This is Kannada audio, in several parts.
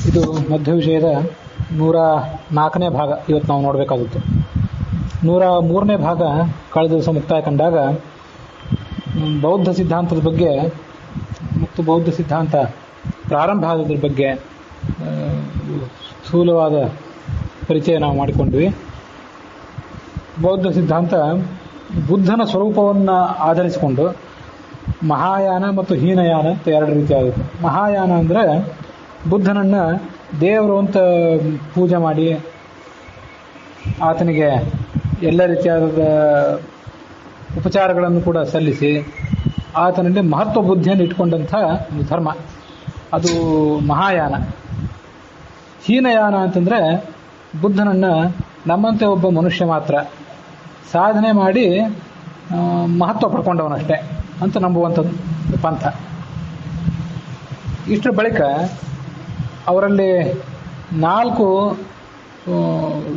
ಇದು ಮಧ್ಯ ವಿಷಯದ 104ನೇ ಭಾಗ ಇವತ್ತು ನಾವು ನೋಡಬೇಕಾದದ್ದು. 103ನೇ ಭಾಗ ಕಳೆದ ದಿವಸ ಮುಕ್ತಾಯ ಕಂಡಾಗ ಬೌದ್ಧ ಸಿದ್ಧಾಂತದ ಬಗ್ಗೆ ಮತ್ತು ಬೌದ್ಧ ಸಿದ್ಧಾಂತ ಪ್ರಾರಂಭ ಆಗೋದ್ರ ಬಗ್ಗೆ ಸ್ಥೂಲವಾದ ಪರಿಚಯ ನಾವು ಮಾಡಿಕೊಂಡ್ವಿ. ಬೌದ್ಧ ಸಿದ್ಧಾಂತ ಬುದ್ಧನ ಸ್ವರೂಪವನ್ನು ಆಧರಿಸಿಕೊಂಡು ಮಹಾಯಾನ ಮತ್ತು ಹೀನಯಾನ ಅಂತ ಎರಡು ರೀತಿಯಾಗುತ್ತೆ. ಮಹಾಯಾನ ಅಂದರೆ ಬುದ್ಧನನ್ನು ದೇವರು ಅಂತ ಪೂಜೆ ಮಾಡಿ ಆತನಿಗೆ ಎಲ್ಲ ರೀತಿಯಾದ ಉಪಚಾರಗಳನ್ನು ಕೂಡ ಸಲ್ಲಿಸಿ ಆತನಲ್ಲಿ ಮಹತ್ವ ಬುದ್ಧಿಯನ್ನು ಇಟ್ಕೊಂಡಂಥ ಒಂದು ಧರ್ಮ, ಅದು ಮಹಾಯಾನ. ಹೀನಯಾನ ಅಂತಂದರೆ ಬುದ್ಧನನ್ನು ನಮ್ಮಂತೆ ಒಬ್ಬ ಮನುಷ್ಯ ಮಾತ್ರ ಸಾಧನೆ ಮಾಡಿ ಮಹತ್ವ ಪಡ್ಕೊಂಡವನಷ್ಟೇ ಅಂತ ನಂಬುವಂಥದ್ದು ಪಂಥ. ಇಷ್ಟರ ಬಳಿಕ ಅವರಲ್ಲಿ 4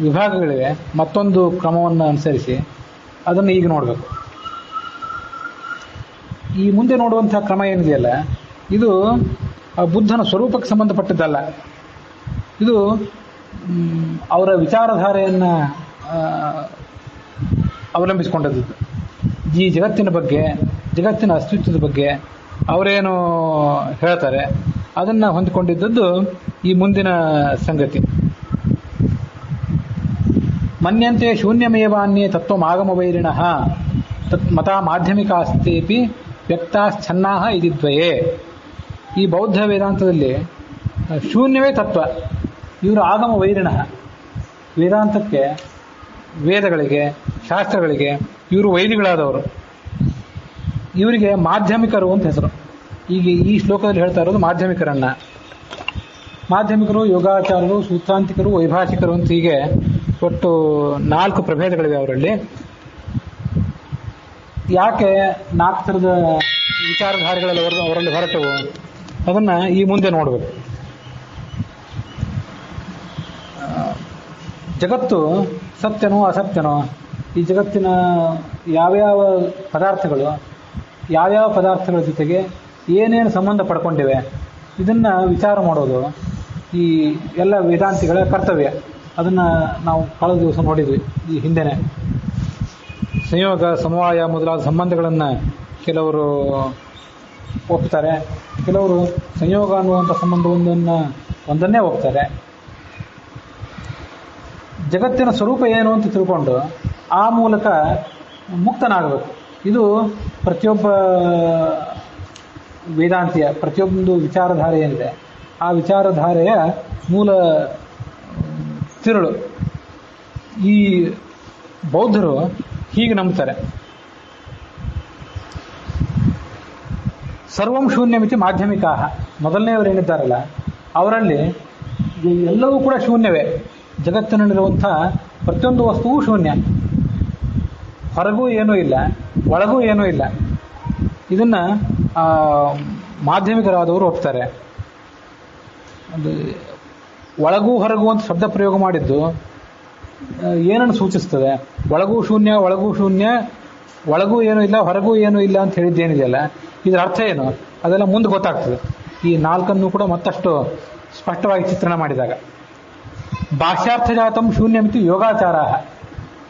ವಿಭಾಗಗಳಿವೆ. ಮತ್ತೊಂದು ಕ್ರಮವನ್ನು ಅನುಸರಿಸಿ ಅದನ್ನು ಈಗ ನೋಡಬೇಕು. ಈ ಮುಂದೆ ನೋಡುವಂಥ ಕ್ರಮ ಏನಿದೆಯಲ್ಲ, ಇದು ಬುದ್ಧನ ಸ್ವರೂಪಕ್ಕೆ ಸಂಬಂಧಪಟ್ಟದ್ದಲ್ಲ. ಇದು ಅವರ ವಿಚಾರಧಾರೆಯನ್ನು ಅವಲಂಬಿಸಿಕೊಂಡದ್ದು. ಈ ಜಗತ್ತಿನ ಬಗ್ಗೆ, ಜಗತ್ತಿನ ಅಸ್ತಿತ್ವದ ಬಗ್ಗೆ ಅವರೇನು ಹೇಳ್ತಾರೆ ಅದನ್ನು ಹೊಂದಿಕೊಂಡಿದ್ದದ್ದು ಈ ಮುಂದಿನ ಸಂಗತಿ. ಮನ್ಯಂತೆ ಶೂನ್ಯಮೇವಾನ್ಯೇ ತತ್ವಮಾಗಮವೈರಿಣಃ ತತ್ ಮತ ಮಾಧ್ಯಮಿಕಾಸ್ತೇಪಿ ವ್ಯಕ್ತಾಶ್ಚನ್ನಾಹ ಇದಿದ್ವಯೇ. ಈ ಬೌದ್ಧ ವೇದಾಂತದಲ್ಲಿ ಶೂನ್ಯವೇ ತತ್ವ. ಇವರು ಆಗಮ ವೈರಿಣಃ, ವೇದಾಂತಕ್ಕೆ, ವೇದಗಳಿಗೆ, ಶಾಸ್ತ್ರಗಳಿಗೆ ಇವರು ವೈರಿಗಳಾದವರು. ಇವರಿಗೆ ಮಾಧ್ಯಮಿಕರು ಅಂತ ಹೆಸರು. ಈಗ ಈ ಶ್ಲೋಕದಲ್ಲಿ ಹೇಳ್ತಾ ಇರೋದು ಮಾಧ್ಯಮಿಕರನ್ನ. ಮಾಧ್ಯಮಿಕರು, ಯೋಗಾಚಾರರು, ಸೂತ್ರಾಂತಿಕರು, ವೈಭಾಷಿಕರು ಅಂತ ಹೀಗೆ ಒಟ್ಟು 4 ಪ್ರಭೇದಗಳಿವೆ ಅವರಲ್ಲಿ. ಯಾಕೆ 4 ಥರದ ವಿಚಾರಧಾರೆಗಳಲ್ಲಿ ಅವರಲ್ಲಿ ಹೊರಟವು ಅದನ್ನು ಈ ಮುಂದೆ ನೋಡಬೇಕು. ಜಗತ್ತು ಸತ್ಯನೋ ಅಸತ್ಯನೋ, ಈ ಜಗತ್ತಿನ ಯಾವ್ಯಾವ ಪದಾರ್ಥಗಳ ಜೊತೆಗೆ ಏನೇನು ಸಂಬಂಧ ಪಡ್ಕೊಂಡಿವೆ ಇದನ್ನು ವಿಚಾರ ಮಾಡೋದು ಈ ಎಲ್ಲ ವೇದಾಂತಿಗಳ ಕರ್ತವ್ಯ. ಅದನ್ನು ನಾವು ಕಳೆದ ದಿವಸ ನೋಡಿದ್ವಿ ಈ ಹಿಂದೆನೆ. ಸಂಯೋಗ, ಸಮವಾಯ ಮೊದಲಾದ ಸಂಬಂಧಗಳನ್ನು ಕೆಲವರು ಒಪ್ತಾರೆ, ಕೆಲವರು ಸಂಯೋಗ ಅನ್ನುವಂಥ ಒಂದನ್ನೇ ಒಪ್ತಾರೆ. ಜಗತ್ತಿನ ಸ್ವರೂಪ ಏನು ಅಂತ ತಿಳ್ಕೊಂಡು ಆ ಮೂಲಕ ಮುಕ್ತನಾಗಬೇಕು. ಇದು ಪ್ರತಿಯೊಬ್ಬ ವೇದಾಂತಿಯ, ಪ್ರತಿಯೊಂದು ವಿಚಾರಧಾರೆ ಏನಿದೆ ಆ ವಿಚಾರಧಾರೆಯ ಮೂಲ ತಿರುಳು. ಈ ಬೌದ್ಧರು ಹೀಗೆ ನಂಬ್ತಾರೆ. ಸರ್ವಂ ಶೂನ್ಯಮಿತಿ ಮಾಧ್ಯಮಿಕಾ. ಮೊದಲನೆಯವರು ಏನಿದ್ದಾರಲ್ಲ ಅವರಲ್ಲಿ ಎಲ್ಲವೂ ಕೂಡ ಶೂನ್ಯವೇ. ಜಗತ್ತಿನಲ್ಲಿರುವಂಥ ಪ್ರತಿಯೊಂದು ವಸ್ತುವು ಶೂನ್ಯ. ಹೊರಗೂ ಏನೂ ಇಲ್ಲ, ಒಳಗೂ ಏನೂ ಇಲ್ಲ. ಇದನ್ನು ಮಾಧ್ಯಮಿಕರಾದವರು ಒಪ್ತಾರೆ. ಒಳಗೂ ಹೊರಗೂ ಅಂತ ಶಬ್ದ ಪ್ರಯೋಗ ಮಾಡಿದ್ದು ಏನನ್ನು ಸೂಚಿಸ್ತದೆ? ಒಳಗೂ ಶೂನ್ಯ, ಒಳಗೂ ಏನೂ ಇಲ್ಲ, ಹೊರಗೂ ಏನೂ ಇಲ್ಲ ಅಂತ ಹೇಳಿದ್ದೇನಿದೆಯಲ್ಲ, ಇದರ ಅರ್ಥ ಏನು ಅದೆಲ್ಲ ಮುಂದೆ ಗೊತ್ತಾಗ್ತದೆ. ಈ 4 ಕೂಡ ಮತ್ತಷ್ಟು ಸ್ಪಷ್ಟವಾಗಿ ಚಿತ್ರಣ ಮಾಡಿದಾಗ. ಭಾಷ್ಯಾರ್ಥಜಾತಂ ಶೂನ್ಯಮಿತಿ ಯೋಗಾಚಾರ.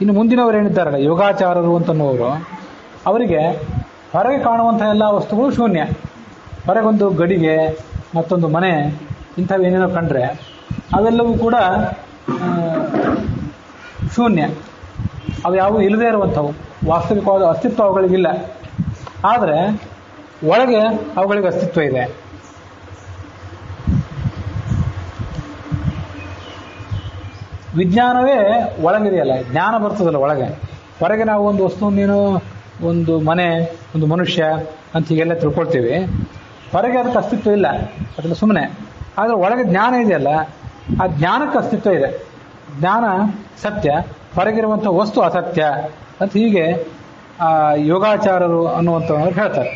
ಇನ್ನು ಮುಂದಿನವರು ಏನಿದ್ದಾರಲ್ಲ ಯೋಗಾಚಾರರು ಅಂತನ್ನುವರು, ಅವರಿಗೆ ಹೊರಗೆ ಕಾಣುವಂಥ ಎಲ್ಲ ವಸ್ತುಗಳು ಶೂನ್ಯ. ಹೊರಗೊಂದು ಗಡಿಗೆ, ಮತ್ತೊಂದು ಮನೆ, ಇಂಥವೇನೇನೋ ಕಂಡ್ರೆ ಅವೆಲ್ಲವೂ ಕೂಡ ಶೂನ್ಯ. ಅವು ಯಾವುವು ಇಲ್ಲದೇ ಇರುವಂಥವು, ವಾಸ್ತವಿಕವಾದ ಅಸ್ತಿತ್ವ ಅವುಗಳಿಗಿಲ್ಲ. ಆದರೆ ಒಳಗೆ ಅವುಗಳಿಗೆ ಅಸ್ತಿತ್ವ ಇದೆ. ವಿಜ್ಞಾನವೇ ಒಳಗಿದೆಯಲ್ಲ, ಜ್ಞಾನ ಬರ್ತದಲ್ಲ ಒಳಗೆ. ಹೊರಗೆ ನಾವು ಒಂದು ವಸ್ತುವನ್ನೇನೋ, ಒಂದು ಮನೆ, ಒಂದು ಮನುಷ್ಯ ಅಂತ ಹೀಗೆಲ್ಲ ತಿಳ್ಕೊಳ್ತೀವಿ. ಹೊರಗೆ ಅದಕ್ಕೆ ಅಸ್ತಿತ್ವ ಇಲ್ಲ, ಅದನ್ನು ಸುಮ್ಮನೆ. ಆದರೆ ಒಳಗೆ ಜ್ಞಾನ ಇದೆಯಲ್ಲ, ಆ ಜ್ಞಾನಕ್ಕೆ ಅಸ್ತಿತ್ವ ಇದೆ. ಜ್ಞಾನ ಸತ್ಯ, ಹೊರಗಿರುವಂಥ ವಸ್ತು ಅಸತ್ಯ ಅಂತ ಹೀಗೆ ಯೋಗಾಚಾರರು ಅನ್ನುವಂಥವ್ರು ಹೇಳ್ತಾರೆ.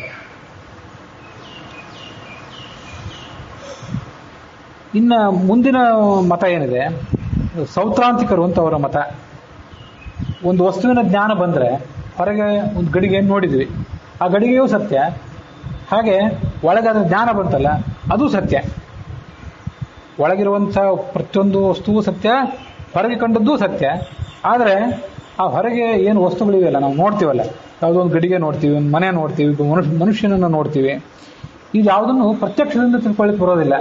ಇನ್ನು ಮುಂದಿನ ಮತ ಏನಿದೆ, ಸೌತ್ರಾಂತಿಕರು ಅಂತ ಅವರ ಮತ. ಒಂದು ವಸ್ತುವಿನ ಜ್ಞಾನ ಬಂದರೆ ಹೊರಗೆ ಒಂದು ಗಡಿಗೆಯನ್ನು ನೋಡಿದ್ವಿ, ಆ ಗಡಿಗೆಯೂ ಸತ್ಯ. ಹಾಗೆ ಒಳಗೆ ಅದರ ಜ್ಞಾನ ಬಂತಲ್ಲ ಅದು ಸತ್ಯ. ಒಳಗಿರುವಂಥ ಪ್ರತಿಯೊಂದು ವಸ್ತುವು ಸತ್ಯ, ಹೊರಗೆ ಕಂಡದ್ದು ಸತ್ಯ. ಆದರೆ ಆ ಹೊರಗೆ ಏನು ವಸ್ತುಗಳಿವೆಯಲ್ಲ, ನಾವು ನೋಡ್ತೀವಲ್ಲ, ಯಾವುದೋ ಒಂದು ಗಡಿಗೆ ನೋಡ್ತೀವಿ, ಒಂದು ಮನೆ ನೋಡ್ತೀವಿ, ಮನುಷ್ಯನನ್ನು ನೋಡ್ತೀವಿ, ಇದು ಯಾವುದನ್ನು ಪ್ರತ್ಯಕ್ಷದಿಂದ ತಿಳ್ಕೊಳ್ಳಿಕ್ಕೆ ಬರೋದಿಲ್ಲ.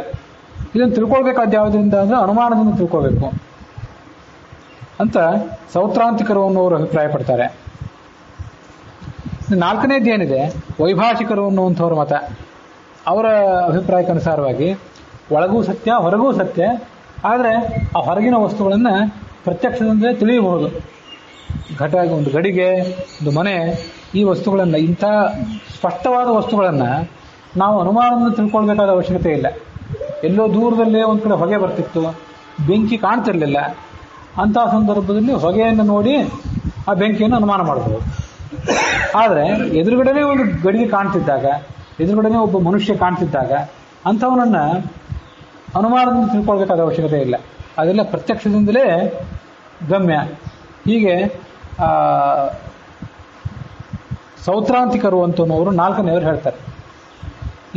ಇದನ್ನು ತಿಳ್ಕೊಳ್ಬೇಕಾದ ಯಾವುದರಿಂದ ಅಂದರೆ ಅನುಮಾನದಿಂದ ತಿಳ್ಕೊಳ್ಬೇಕು ಅಂತ ಸೌತ್ರಾಂತಿಕರು ಅನ್ನೋರು ಅಭಿಪ್ರಾಯ ಪಡ್ತಾರೆ. ನಾಲ್ಕನೇದು ಏನಿದೆ, ವೈಭಾಷಿಕರು ಅನ್ನುವಂಥವ್ರ ಮತ. ಅವರ ಅಭಿಪ್ರಾಯಕ್ಕೆ ಅನುಸಾರವಾಗಿ ಒಳಗೂ ಸತ್ಯ, ಹೊರಗೂ ಸತ್ಯ, ಆದರೆ ಆ ಹೊರಗಿನ ವಸ್ತುಗಳನ್ನು ಪ್ರತ್ಯಕ್ಷದಿಂದಲೇ ತಿಳಿಯಬಹುದು. ಒಂದು ಗಡಿಗೆ, ಒಂದು ಮನೆ, ಈ ವಸ್ತುಗಳನ್ನು, ಇಂಥ ಸ್ಪಷ್ಟವಾದ ವಸ್ತುಗಳನ್ನು ನಾವು ಅನುಮಾನದಿಂದ ತಿಳ್ಕೊಳ್ಬೇಕಾದ ಅವಶ್ಯಕತೆ ಇಲ್ಲ. ಎಲ್ಲೋ ದೂರದಲ್ಲೇ ಒಂದು ಕಡೆ ಹೊಗೆ ಬರ್ತಿತ್ತು, ಬೆಂಕಿ ಕಾಣ್ತಿರ್ಲಿಲ್ಲ, ಅಂತಹ ಸಂದರ್ಭದಲ್ಲಿ ಹೊಗೆಯನ್ನು ನೋಡಿ ಆ ಬೆಂಕಿಯನ್ನು ಅನುಮಾನ ಮಾಡಬಹುದು. ಆದರೆ ಎದುರುಗಡೆನೇ ಒಂದು ಗಡಿಗೆ ಕಾಣ್ತಿದ್ದಾಗ, ಎದುರುಗಡೆನೇ ಒಬ್ಬ ಮನುಷ್ಯ ಕಾಣ್ತಿದ್ದಾಗ ಅಂಥವನನ್ನು ಅನುಮಾನದಿಂದ ತಿಳ್ಕೊಳ್ಬೇಕಾದ ಅವಶ್ಯಕತೆ ಇಲ್ಲ. ಅದೆಲ್ಲ ಪ್ರತ್ಯಕ್ಷದಿಂದಲೇ ಗಮ್ಯ. ಹೀಗೆ ಸೌತ್ರಾಂತಿಕರು ಅಂತನವರು ನಾಲ್ಕನೆಯವರು ಹೇಳ್ತಾರೆ.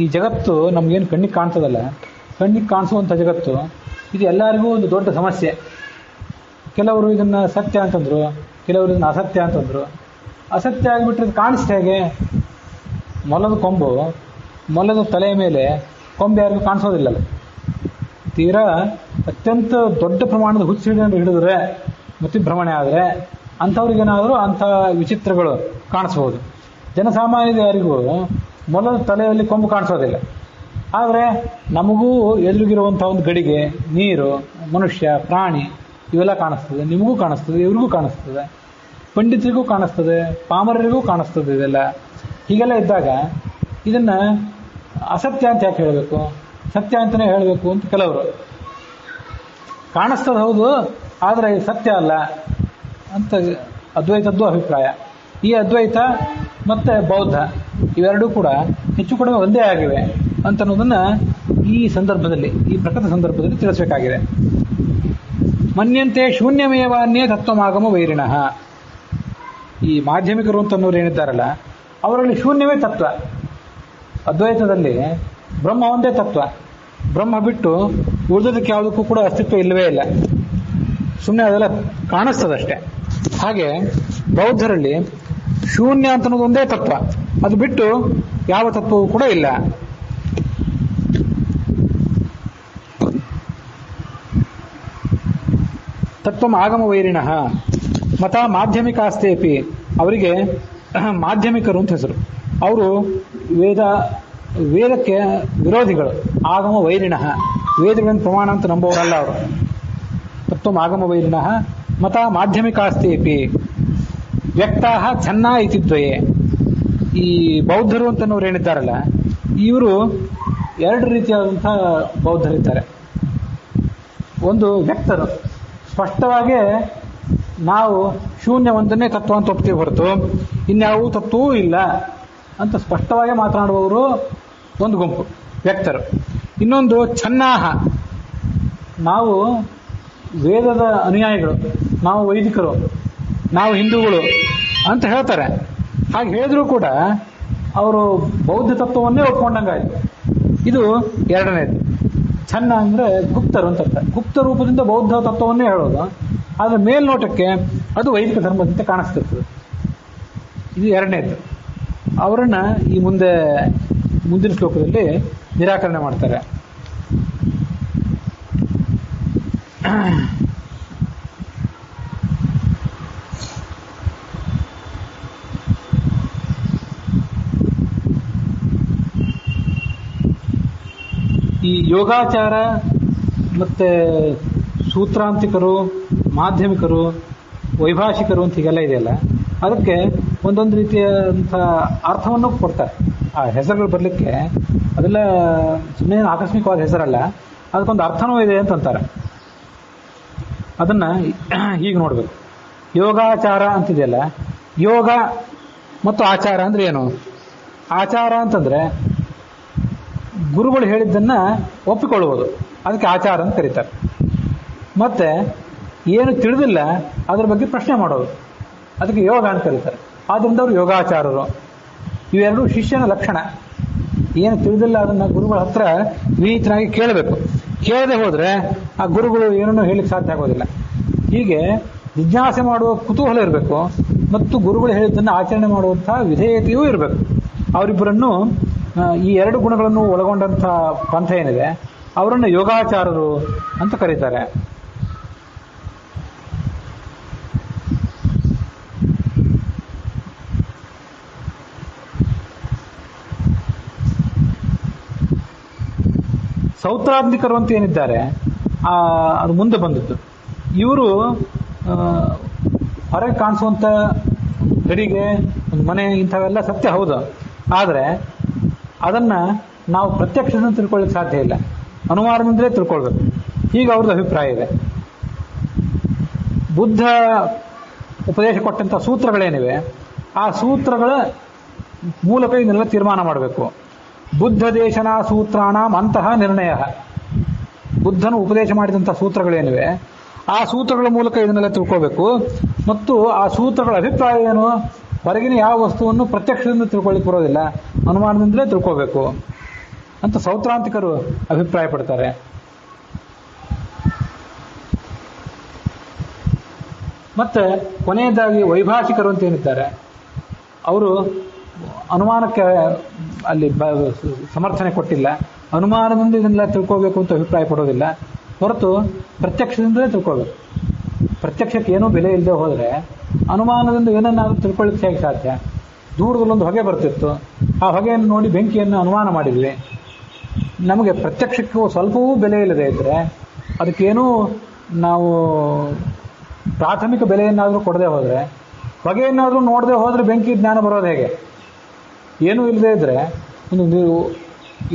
ಈ ಜಗತ್ತು ನಮಗೇನು ಕಣ್ಣಿಗೆ ಕಾಣ್ತದಲ್ಲ, ಕಣ್ಣಿಗೆ ಕಾಣಿಸುವಂಥ ಜಗತ್ತು ಇದು ಎಲ್ಲರಿಗೂ ಒಂದು ದೊಡ್ಡ ಸಮಸ್ಯೆ. ಕೆಲವರು ಇದನ್ನು ಸತ್ಯ ಅಂತಂದರು, ಕೆಲವರು ಇದನ್ನು ಅಸತ್ಯ ಅಂತಂದರು. ಅಸತ್ಯ ಆಗಿಬಿಟ್ರೆ ಇದು ಕಾಣಿಸ್ತಾ ಹೇಗೆ? ಮೊಲದ ಕೊಂಬು, ಮೊಲದ ತಲೆಯ ಮೇಲೆ ಕೊಂಬು ಯಾರಿಗೂ ಕಾಣಿಸೋದಿಲ್ಲಲ್ಲ. ತೀರಾ ಅತ್ಯಂತ ದೊಡ್ಡ ಪ್ರಮಾಣದ ಹುಚ್ಚಿಡಿಯನ್ನು ಹಿಡಿದ್ರೆ, ಮತಿಭ್ರಮಣೆ ಆದರೆ ಅಂಥವ್ರಿಗೇನಾದರೂ ಅಂಥ ವಿಚಿತ್ರಗಳು ಕಾಣಿಸ್ಬೋದು. ಜನಸಾಮಾನ್ಯದ ಯಾರಿಗೂ ಮೊಲದ ತಲೆಯಲ್ಲಿ ಕೊಂಬು ಕಾಣಿಸೋದಿಲ್ಲ. ಆದರೆ ನಮಗೂ ಎದುರಿಗಿರುವಂಥ ಒಂದು ಗಡಿಗೆ, ನೀರು, ಮನುಷ್ಯ, ಪ್ರಾಣಿ ಇವೆಲ್ಲ ಕಾಣಿಸ್ತದೆ. ನಿಮಗೂ ಕಾಣಿಸ್ತದೆ, ಇವ್ರಿಗೂ ಕಾಣಿಸ್ತದೆ, ಪಂಡಿತರಿಗೂ ಕಾಣಿಸ್ತದೆ, ಪಾಮರರಿಗೂ ಕಾಣಿಸ್ತದೆ. ಇದೆಲ್ಲ ಹೀಗೆಲ್ಲ ಇದ್ದಾಗ ಇದನ್ನು ಅಸತ್ಯ ಅಂತ ಯಾಕೆ ಹೇಳಬೇಕು, ಸತ್ಯ ಅಂತಲೇ ಹೇಳಬೇಕು ಅಂತ ಕೆಲವರು. ಕಾಣಿಸ್ತದೆ ಹೌದು, ಆದರೆ ಸತ್ಯ ಅಲ್ಲ ಅಂತ ಅದ್ವೈತದ್ದು ಅಭಿಪ್ರಾಯ. ಈ ಅದ್ವೈತ ಮತ್ತು ಬೌದ್ಧ ಇವೆರಡೂ ಕೂಡ ಹೆಚ್ಚು ಕಡಿಮೆ ಒಂದೇ ಆಗಿವೆ ಅಂತನ್ನೋದನ್ನು ಈ ಸಂದರ್ಭದಲ್ಲಿ, ಈ ಪ್ರಕೃತ ಸಂದರ್ಭದಲ್ಲಿ ತಿಳಿಸಬೇಕಾಗಿದೆ. ಮನ್ಯಂತೆ ಶೂನ್ಯಮೇವಾನ್ಯೇ ತತ್ವಮಾಗಮ ವೈರಿಣಃ. ಈ ಮಾಧ್ಯಮಿಕರು ಅಂತನ್ನೋರು ಏನಿದ್ದಾರಲ್ಲ, ಅವರಲ್ಲಿ ಶೂನ್ಯವೇ ತತ್ವ. ಅದ್ವೈತದಲ್ಲಿ ಬ್ರಹ್ಮ ಒಂದೇ ತತ್ವ. ಬ್ರಹ್ಮ ಬಿಟ್ಟು ಉಳಿದೋದಕ್ಕೆ ಯಾವುದಕ್ಕೂ ಕೂಡ ಅಸ್ತಿತ್ವ ಇಲ್ಲವೇ ಇಲ್ಲ. ಸುಮ್ಮನೆ ಅದೆಲ್ಲ ಕಾಣಿಸ್ತದಷ್ಟೆ. ಹಾಗೆ ಬೌದ್ಧರಲ್ಲಿ ಶೂನ್ಯ ಅಂತನ್ನೋದು ಒಂದೇ ತತ್ವ, ಅದು ಬಿಟ್ಟು ಯಾವ ತತ್ವವೂ ಕೂಡ ಇಲ್ಲ. ತತ್ವಂ ಆಗಮ ವೈರಿಣಃ ಮತ ಮಾಧ್ಯಮಿಕಾಸ್ತೇಪಿ. ಅವರಿಗೆ ಮಾಧ್ಯಮಿಕರು ಅಂತ ಹೆಸರು. ಅವರು ವೇದಕ್ಕೆ ವಿರೋಧಿಗಳು. ಆಗಮ ವೈರಿಣಃ, ವೇದಗಳನ್ನು ಪ್ರಮಾಣ ಅಂತ ನಂಬುವವರಲ್ಲ ಅವರು. ತತ್ವಂ ಆಗಮ ವೈರಿಣಃ ಮತ ಮಾಧ್ಯಮಿಕಾಸ್ತೇಪಿ ವ್ಯಕ್ತಾ ಛನ್ನ ಇತಿ ದ್ವಯೇ. ಈ ಬೌದ್ಧರು ಅಂತನವ್ರು ಏನಿದ್ದಾರಲ್ಲ, ಇವರು ಎರಡು ರೀತಿಯಾದಂಥ ಬೌದ್ಧರಿದ್ದಾರೆ. ಒಂದು ವ್ಯಕ್ತರು, ಸ್ಪಷ್ಟವಾಗಿ ನಾವು ಶೂನ್ಯ ಒಂದನ್ನೇ ತತ್ವ ಅಂತ ಒಪ್ತೀವಿ ಹೊರತು ಇನ್ಯಾವ ತತ್ವವೂ ಇಲ್ಲ ಅಂತ ಸ್ಪಷ್ಟವಾಗಿ ಮಾತನಾಡುವವರು ಒಂದು ಗುಂಪು ವ್ಯಕ್ತರು. ಇನ್ನೊಂದು ಛನ್ನಾಹ, ನಾವು ವೇದದ ಅನುಯಾಯಿಗಳು, ನಾವು ವೈದಿಕರು, ನಾವು ಹಿಂದೂಗಳು ಅಂತ ಹೇಳ್ತಾರೆ. ಹಾಗೆ ಹೇಳಿದ್ರು ಕೂಡ ಅವರು ಬೌದ್ಧ ತತ್ವವನ್ನೇ ಒಪ್ಕೊಂಡಂಗಾಯ್ತು. ಇದು ಎರಡನೇದು. ಛನ್ನ ಅಂದರೆ ಗುಪ್ತರು ಅಂತ ಅರ್ಥ. ಗುಪ್ತ ರೂಪದಿಂದ ಬೌದ್ಧ ತತ್ವವನ್ನೇ ಹೇಳೋದು, ಆದರೆ ಮೇಲ್ನೋಟಕ್ಕೆ ಅದು ವೈದಿಕ ಧರ್ಮದಂತೆ ಕಾಣಿಸ್ತಿರ್ತದೆ. ಇದು ಎರಡನೇದು. ಅವರನ್ನು ಈ ಮುಂದಿನ ಶ್ಲೋಕದಲ್ಲಿ ನಿರಾಕರಣೆ ಮಾಡ್ತಾರೆ. ಈ ಯೋಗಾಚಾರ ಮತ್ತು ಸೂತ್ರಾಂತಿಕರು, ಮಾಧ್ಯಮಿಕರು, ವೈಭಾಷಿಕರು ಅಂತ ಹೀಗೆಲ್ಲ ಇದೆಯಲ್ಲ, ಅದಕ್ಕೆ ಒಂದೊಂದು ರೀತಿಯಾದಂಥ ಅರ್ಥವನ್ನು ಕೊಡ್ತಾರೆ. ಆ ಹೆಸರುಗಳು ಬರಲಿಕ್ಕೆ ಅದೆಲ್ಲ ಸುಮ್ಮನೆ ಆಕಸ್ಮಿಕವಾದ ಹೆಸರಲ್ಲ, ಅದಕ್ಕೊಂದು ಅರ್ಥನೂ ಇದೆ ಅಂತಂತಾರೆ. ಅದನ್ನು ಹೀಗೆ ನೋಡಬೇಕು. ಯೋಗಾಚಾರ ಅಂತಿದೆಯಲ್ಲ, ಯೋಗ ಮತ್ತು ಆಚಾರ ಅಂದರೆ ಏನು? ಆಚಾರ ಅಂತಂದರೆ ಗುರುಗಳು ಹೇಳಿದ್ದನ್ನು ಒಪ್ಪಿಕೊಳ್ಳುವುದು, ಅದಕ್ಕೆ ಆಚಾರ ಅಂತ ಕರೀತಾರೆ. ಮತ್ತು ಏನು ತಿಳಿದಿಲ್ಲ ಅದರ ಬಗ್ಗೆ ಪ್ರಶ್ನೆ ಮಾಡೋದು, ಅದಕ್ಕೆ ಯೋಗ ಅಂತ ಕರೀತಾರೆ. ಆದ್ದರಿಂದ ಅವರು ಯೋಗಾಚಾರರು. ಇವೆರಡು ಶಿಷ್ಯನ ಲಕ್ಷಣ. ಏನು ತಿಳಿದಿಲ್ಲ ಅದನ್ನ ಗುರುಗಳ ಹತ್ರ ವಿನೀತನಾಗಿ ಕೇಳಬೇಕು. ಕೇಳದೆ ಹೋದ್ರೆ ಆ ಗುರುಗಳು ಏನನ್ನೂ ಹೇಳಿಕ್ಕೆ ಸಾಧ್ಯ ಆಗೋದಿಲ್ಲ. ಹೀಗೆ ಜಿಜ್ಞಾಸೆ ಮಾಡುವ ಕುತೂಹಲ ಇರಬೇಕು ಮತ್ತು ಗುರುಗಳು ಹೇಳಿದ್ದನ್ನು ಆಚರಣೆ ಮಾಡುವಂತಹ ವಿಧೇಯತೆಯೂ ಇರಬೇಕು. ಅವರಿಬ್ಬರನ್ನು ಈ ಎರಡು ಗುಣಗಳನ್ನು ಒಳಗೊಂಡಂಥ ಪಂಥ ಏನಿದೆ ಅವರನ್ನು ಯೋಗಾಚಾರರು ಅಂತ ಕರೀತಾರೆ. ಸೌತ್ರಾಧಿಕರು ಅಂತ ಏನಿದ್ದಾರೆ ಅದು ಮುಂದೆ ಬಂದದ್ದು. ಇವರು ಹೊರಗೆ ಕಾಣಿಸುವಂಥ ಗಡಿಗೆ ಒಂದು ಮನೆ ಇಂಥವೆಲ್ಲ ಸತ್ಯ ಹೌದು, ಆದರೆ ಅದನ್ನ ನಾವು ಪ್ರತ್ಯಕ್ಷದಿಂದ ತಿಳ್ಕೊಳ್ಳಿಕ್ಕೆ ಸಾಧ್ಯ ಇಲ್ಲ, ಅನುಮಾನದಿಂದಲೇ ತಿಳ್ಕೊಳ್ಬೇಕು. ಹೀಗೆ ಅವ್ರದ್ದು ಅಭಿಪ್ರಾಯ ಇದೆ. ಬುದ್ಧ ಉಪದೇಶ ಕೊಟ್ಟಂಥ ಸೂತ್ರಗಳೇನಿವೆ ಆ ಸೂತ್ರಗಳ ಮೂಲಕ ಇದನ್ನೆಲ್ಲ ತೀರ್ಮಾನ ಮಾಡಬೇಕು. ಬುದ್ಧ ದೇಶನ ಸೂತ್ರಾಣಂ ಅಂತಹ ನಿರ್ಣಯ. ಬುದ್ಧನು ಉಪದೇಶ ಮಾಡಿದಂಥ ಸೂತ್ರಗಳೇನಿವೆ ಆ ಸೂತ್ರಗಳ ಮೂಲಕ ಇದನ್ನೆಲ್ಲ ತಿಳ್ಕೋಬೇಕು. ಮತ್ತು ಆ ಸೂತ್ರಗಳ ಅಭಿಪ್ರಾಯ ಏನು, ಹೊರಗಿನ ಯಾವ ವಸ್ತುವನ್ನು ಪ್ರತ್ಯಕ್ಷದಿಂದ ತಿಳ್ಕೊಳ್ಳಿಕ್ಕೆ ಬರೋದಿಲ್ಲ, ಅನುಮಾನದಿಂದಲೇ ತಿಳ್ಕೋಬೇಕು ಅಂತ ಸೌತ್ರಾಂತಿಕರು ಅಭಿಪ್ರಾಯ ಪಡ್ತಾರೆ. ಮತ್ತೆ ಕೊನೆಯದಾಗಿ ವೈಭಾಷಿಕರು ಅಂತ ಏನಿದ್ದಾರೆ ಅವರು ಅನುಮಾನಕ್ಕೆ ಅಲ್ಲಿ ಸಮರ್ಥನೆ ಕೊಟ್ಟಿಲ್ಲ, ಅನುಮಾನದಿಂದ ಇದನ್ನೆಲ್ಲ ತಿಳ್ಕೋಬೇಕು ಅಂತ ಅಭಿಪ್ರಾಯ ಪಡೋದಿಲ್ಲ, ಹೊರತು ಪ್ರತ್ಯಕ್ಷದಿಂದಲೇ ತಿಳ್ಕೋಬೇಕು. ಪ್ರತ್ಯಕ್ಷಕ್ಕೆ ಏನೂ ಬೆಲೆ ಇಲ್ಲದೆ ಹೋದರೆ ಅನುಮಾನದಿಂದ ಏನನ್ನಾದ್ರೂ ತಿಳ್ಕೊಳ್ಳಿಕ್ಕೆ ಹೇಗೆ ಸಾಧ್ಯ? ದೂರದಲ್ಲೊಂದು ಹೊಗೆ ಬರ್ತಿತ್ತು, ಆ ಹೊಗೆಯನ್ನು ನೋಡಿ ಬೆಂಕಿಯನ್ನು ಅನುಮಾನ ಮಾಡಿದ್ವಿ. ನಮಗೆ ಪ್ರತ್ಯಕ್ಷಕ್ಕೂ ಸ್ವಲ್ಪವೂ ಬೆಲೆ ಇಲ್ಲದೆ ಇದ್ದರೆ ಅದಕ್ಕೇನೂ ನಾವು ಪ್ರಾಥಮಿಕ ಬೆಲೆಯನ್ನಾದರೂ ಕೊಡದೆ ಹೋದರೆ, ಹೊಗೆಯನ್ನಾದರೂ ನೋಡದೆ ಹೋದರೆ ಬೆಂಕಿ ಜ್ಞಾನ ಬರೋದು ಹೇಗೆ? ಏನೂ ಇಲ್ಲದೆ ಇದ್ದರೆ ಒಂದು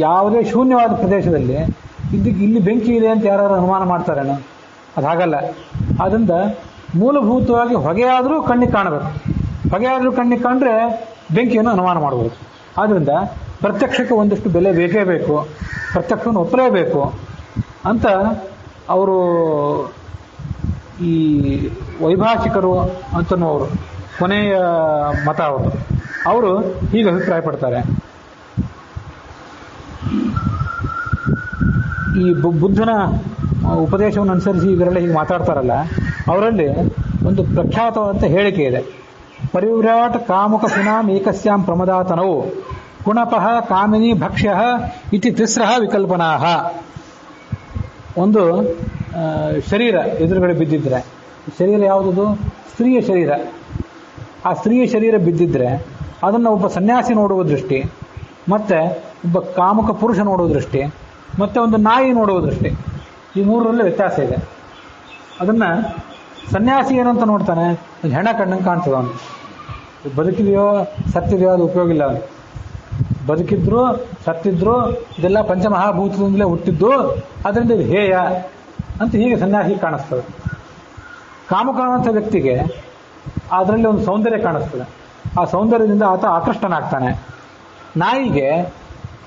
ಯಾವುದೇ ಶೂನ್ಯವಾದ ಪ್ರದೇಶದಲ್ಲಿ ಇಲ್ಲಿ ಬೆಂಕಿ ಇದೆ ಅಂತ ಯಾರು ಅನುಮಾನ ಮಾಡ್ತಾರೇನೋ? ಅದು ಹಾಗಲ್ಲ. ಆದ್ದರಿಂದ ಮೂಲಭೂತವಾಗಿ ಹೊಗೆಯಾದರೂ ಕಣ್ಣಿಗೆ ಕಾಣಬೇಕು. ಹೊಗೆಯಾದರೂ ಕಣ್ಣಿಗೆ ಕಂಡ್ರೆ ಬೆಂಕಿಯನ್ನು ಅನುಮಾನ ಮಾಡ್ಬೋದು. ಆದ್ದರಿಂದ ಪ್ರತ್ಯಕ್ಷಕ್ಕೆ ಒಂದಷ್ಟು ಬೆಲೆ ಬೇಕೇ ಬೇಕು, ಪ್ರತ್ಯಕ್ಷವನ್ನು ಒಪ್ಪಲೇಬೇಕು ಅಂತ ಅವರು ಈ ವೈಭಾಷಿಕರು ಅಂತನೋರು ಕೊನೆಯ ಮತ ಅವರು ಹೀಗೆ ಅಭಿಪ್ರಾಯ ಪಡ್ತಾರೆ. ಈ ಬುದ್ಧನ ಉಪದೇಶವನ್ನು ಅನುಸರಿಸಿ ಇವರೆಲ್ಲ ಹೀಗೆ ಮಾತಾಡ್ತಾರಲ್ಲ, ಅವರಲ್ಲಿ ಒಂದು ಪ್ರಖ್ಯಾತವಾದಂಥ ಹೇಳಿಕೆ ಇದೆ. ಪರಿವ್ರಾಟ್ ಕಾಮುಕ ಪುನಾಂ ಏಕಸ್ಯಾಂ ಪ್ರಮದಾತನವು ಗುಣಪಃ ಕಾಮಿನಿ ಭಕ್ಷ್ಯ ಇತಿ ತಿಸ್ರಃ ವಿಕಲ್ಪನಾಃ. ಒಂದು ಶರೀರ ಎದುರುಗಡೆ ಬಿದ್ದಿದ್ರೆ, ಶರೀರ ಯಾವುದದು? ಸ್ತ್ರೀಯ ಶರೀರ. ಆ ಸ್ತ್ರೀಯ ಶರೀರ ಬಿದ್ದಿದ್ರೆ ಅದನ್ನು ಒಬ್ಬ ಸನ್ಯಾಸಿ ನೋಡುವ ದೃಷ್ಟಿ, ಮತ್ತೆ ಒಬ್ಬ ಕಾಮುಕ ಪುರುಷ ನೋಡುವ ದೃಷ್ಟಿ, ಮತ್ತೆ ಒಂದು ನಾಯಿ ನೋಡುವ ದೃಷ್ಟಿ, ಈ ಮೂರರಲ್ಲಿ ವ್ಯತ್ಯಾಸ ಇದೆ. ಅದನ್ನು ಸನ್ಯಾಸಿ ಏನಂತ ನೋಡ್ತಾನೆ? ಅದು ಹೆಣ ಕಣ್ಣಂಗೆ ಕಾಣ್ತದೆ. ಅವನು ಬದುಕಿದೆಯೋ ಸತ್ತಿದೆಯೋ ಅದು ಉಪಯೋಗ ಇಲ್ಲ. ಅವನು ಬದುಕಿದ್ರು ಸತ್ತಿದ್ರು ಇದೆಲ್ಲ ಪಂಚಮಹಾಭೂತದಿಂದಲೇ ಹುಟ್ಟಿದ್ದು, ಅದರಿಂದ ಇದು ಹೇಯ ಅಂತ ಹೀಗೆ ಸನ್ಯಾಸಿ ಕಾಣಿಸ್ತದೆ. ಕಾಮುಕ ಅನ್ನುವಂಥ ವ್ಯಕ್ತಿಗೆ ಅದರಲ್ಲಿ ಒಂದು ಸೌಂದರ್ಯ ಕಾಣಿಸ್ತದೆ, ಆ ಸೌಂದರ್ಯದಿಂದ ಆತ ಆಕೃಷ್ಟನಾಗ್ತಾನೆ. ನಾಯಿಗೆ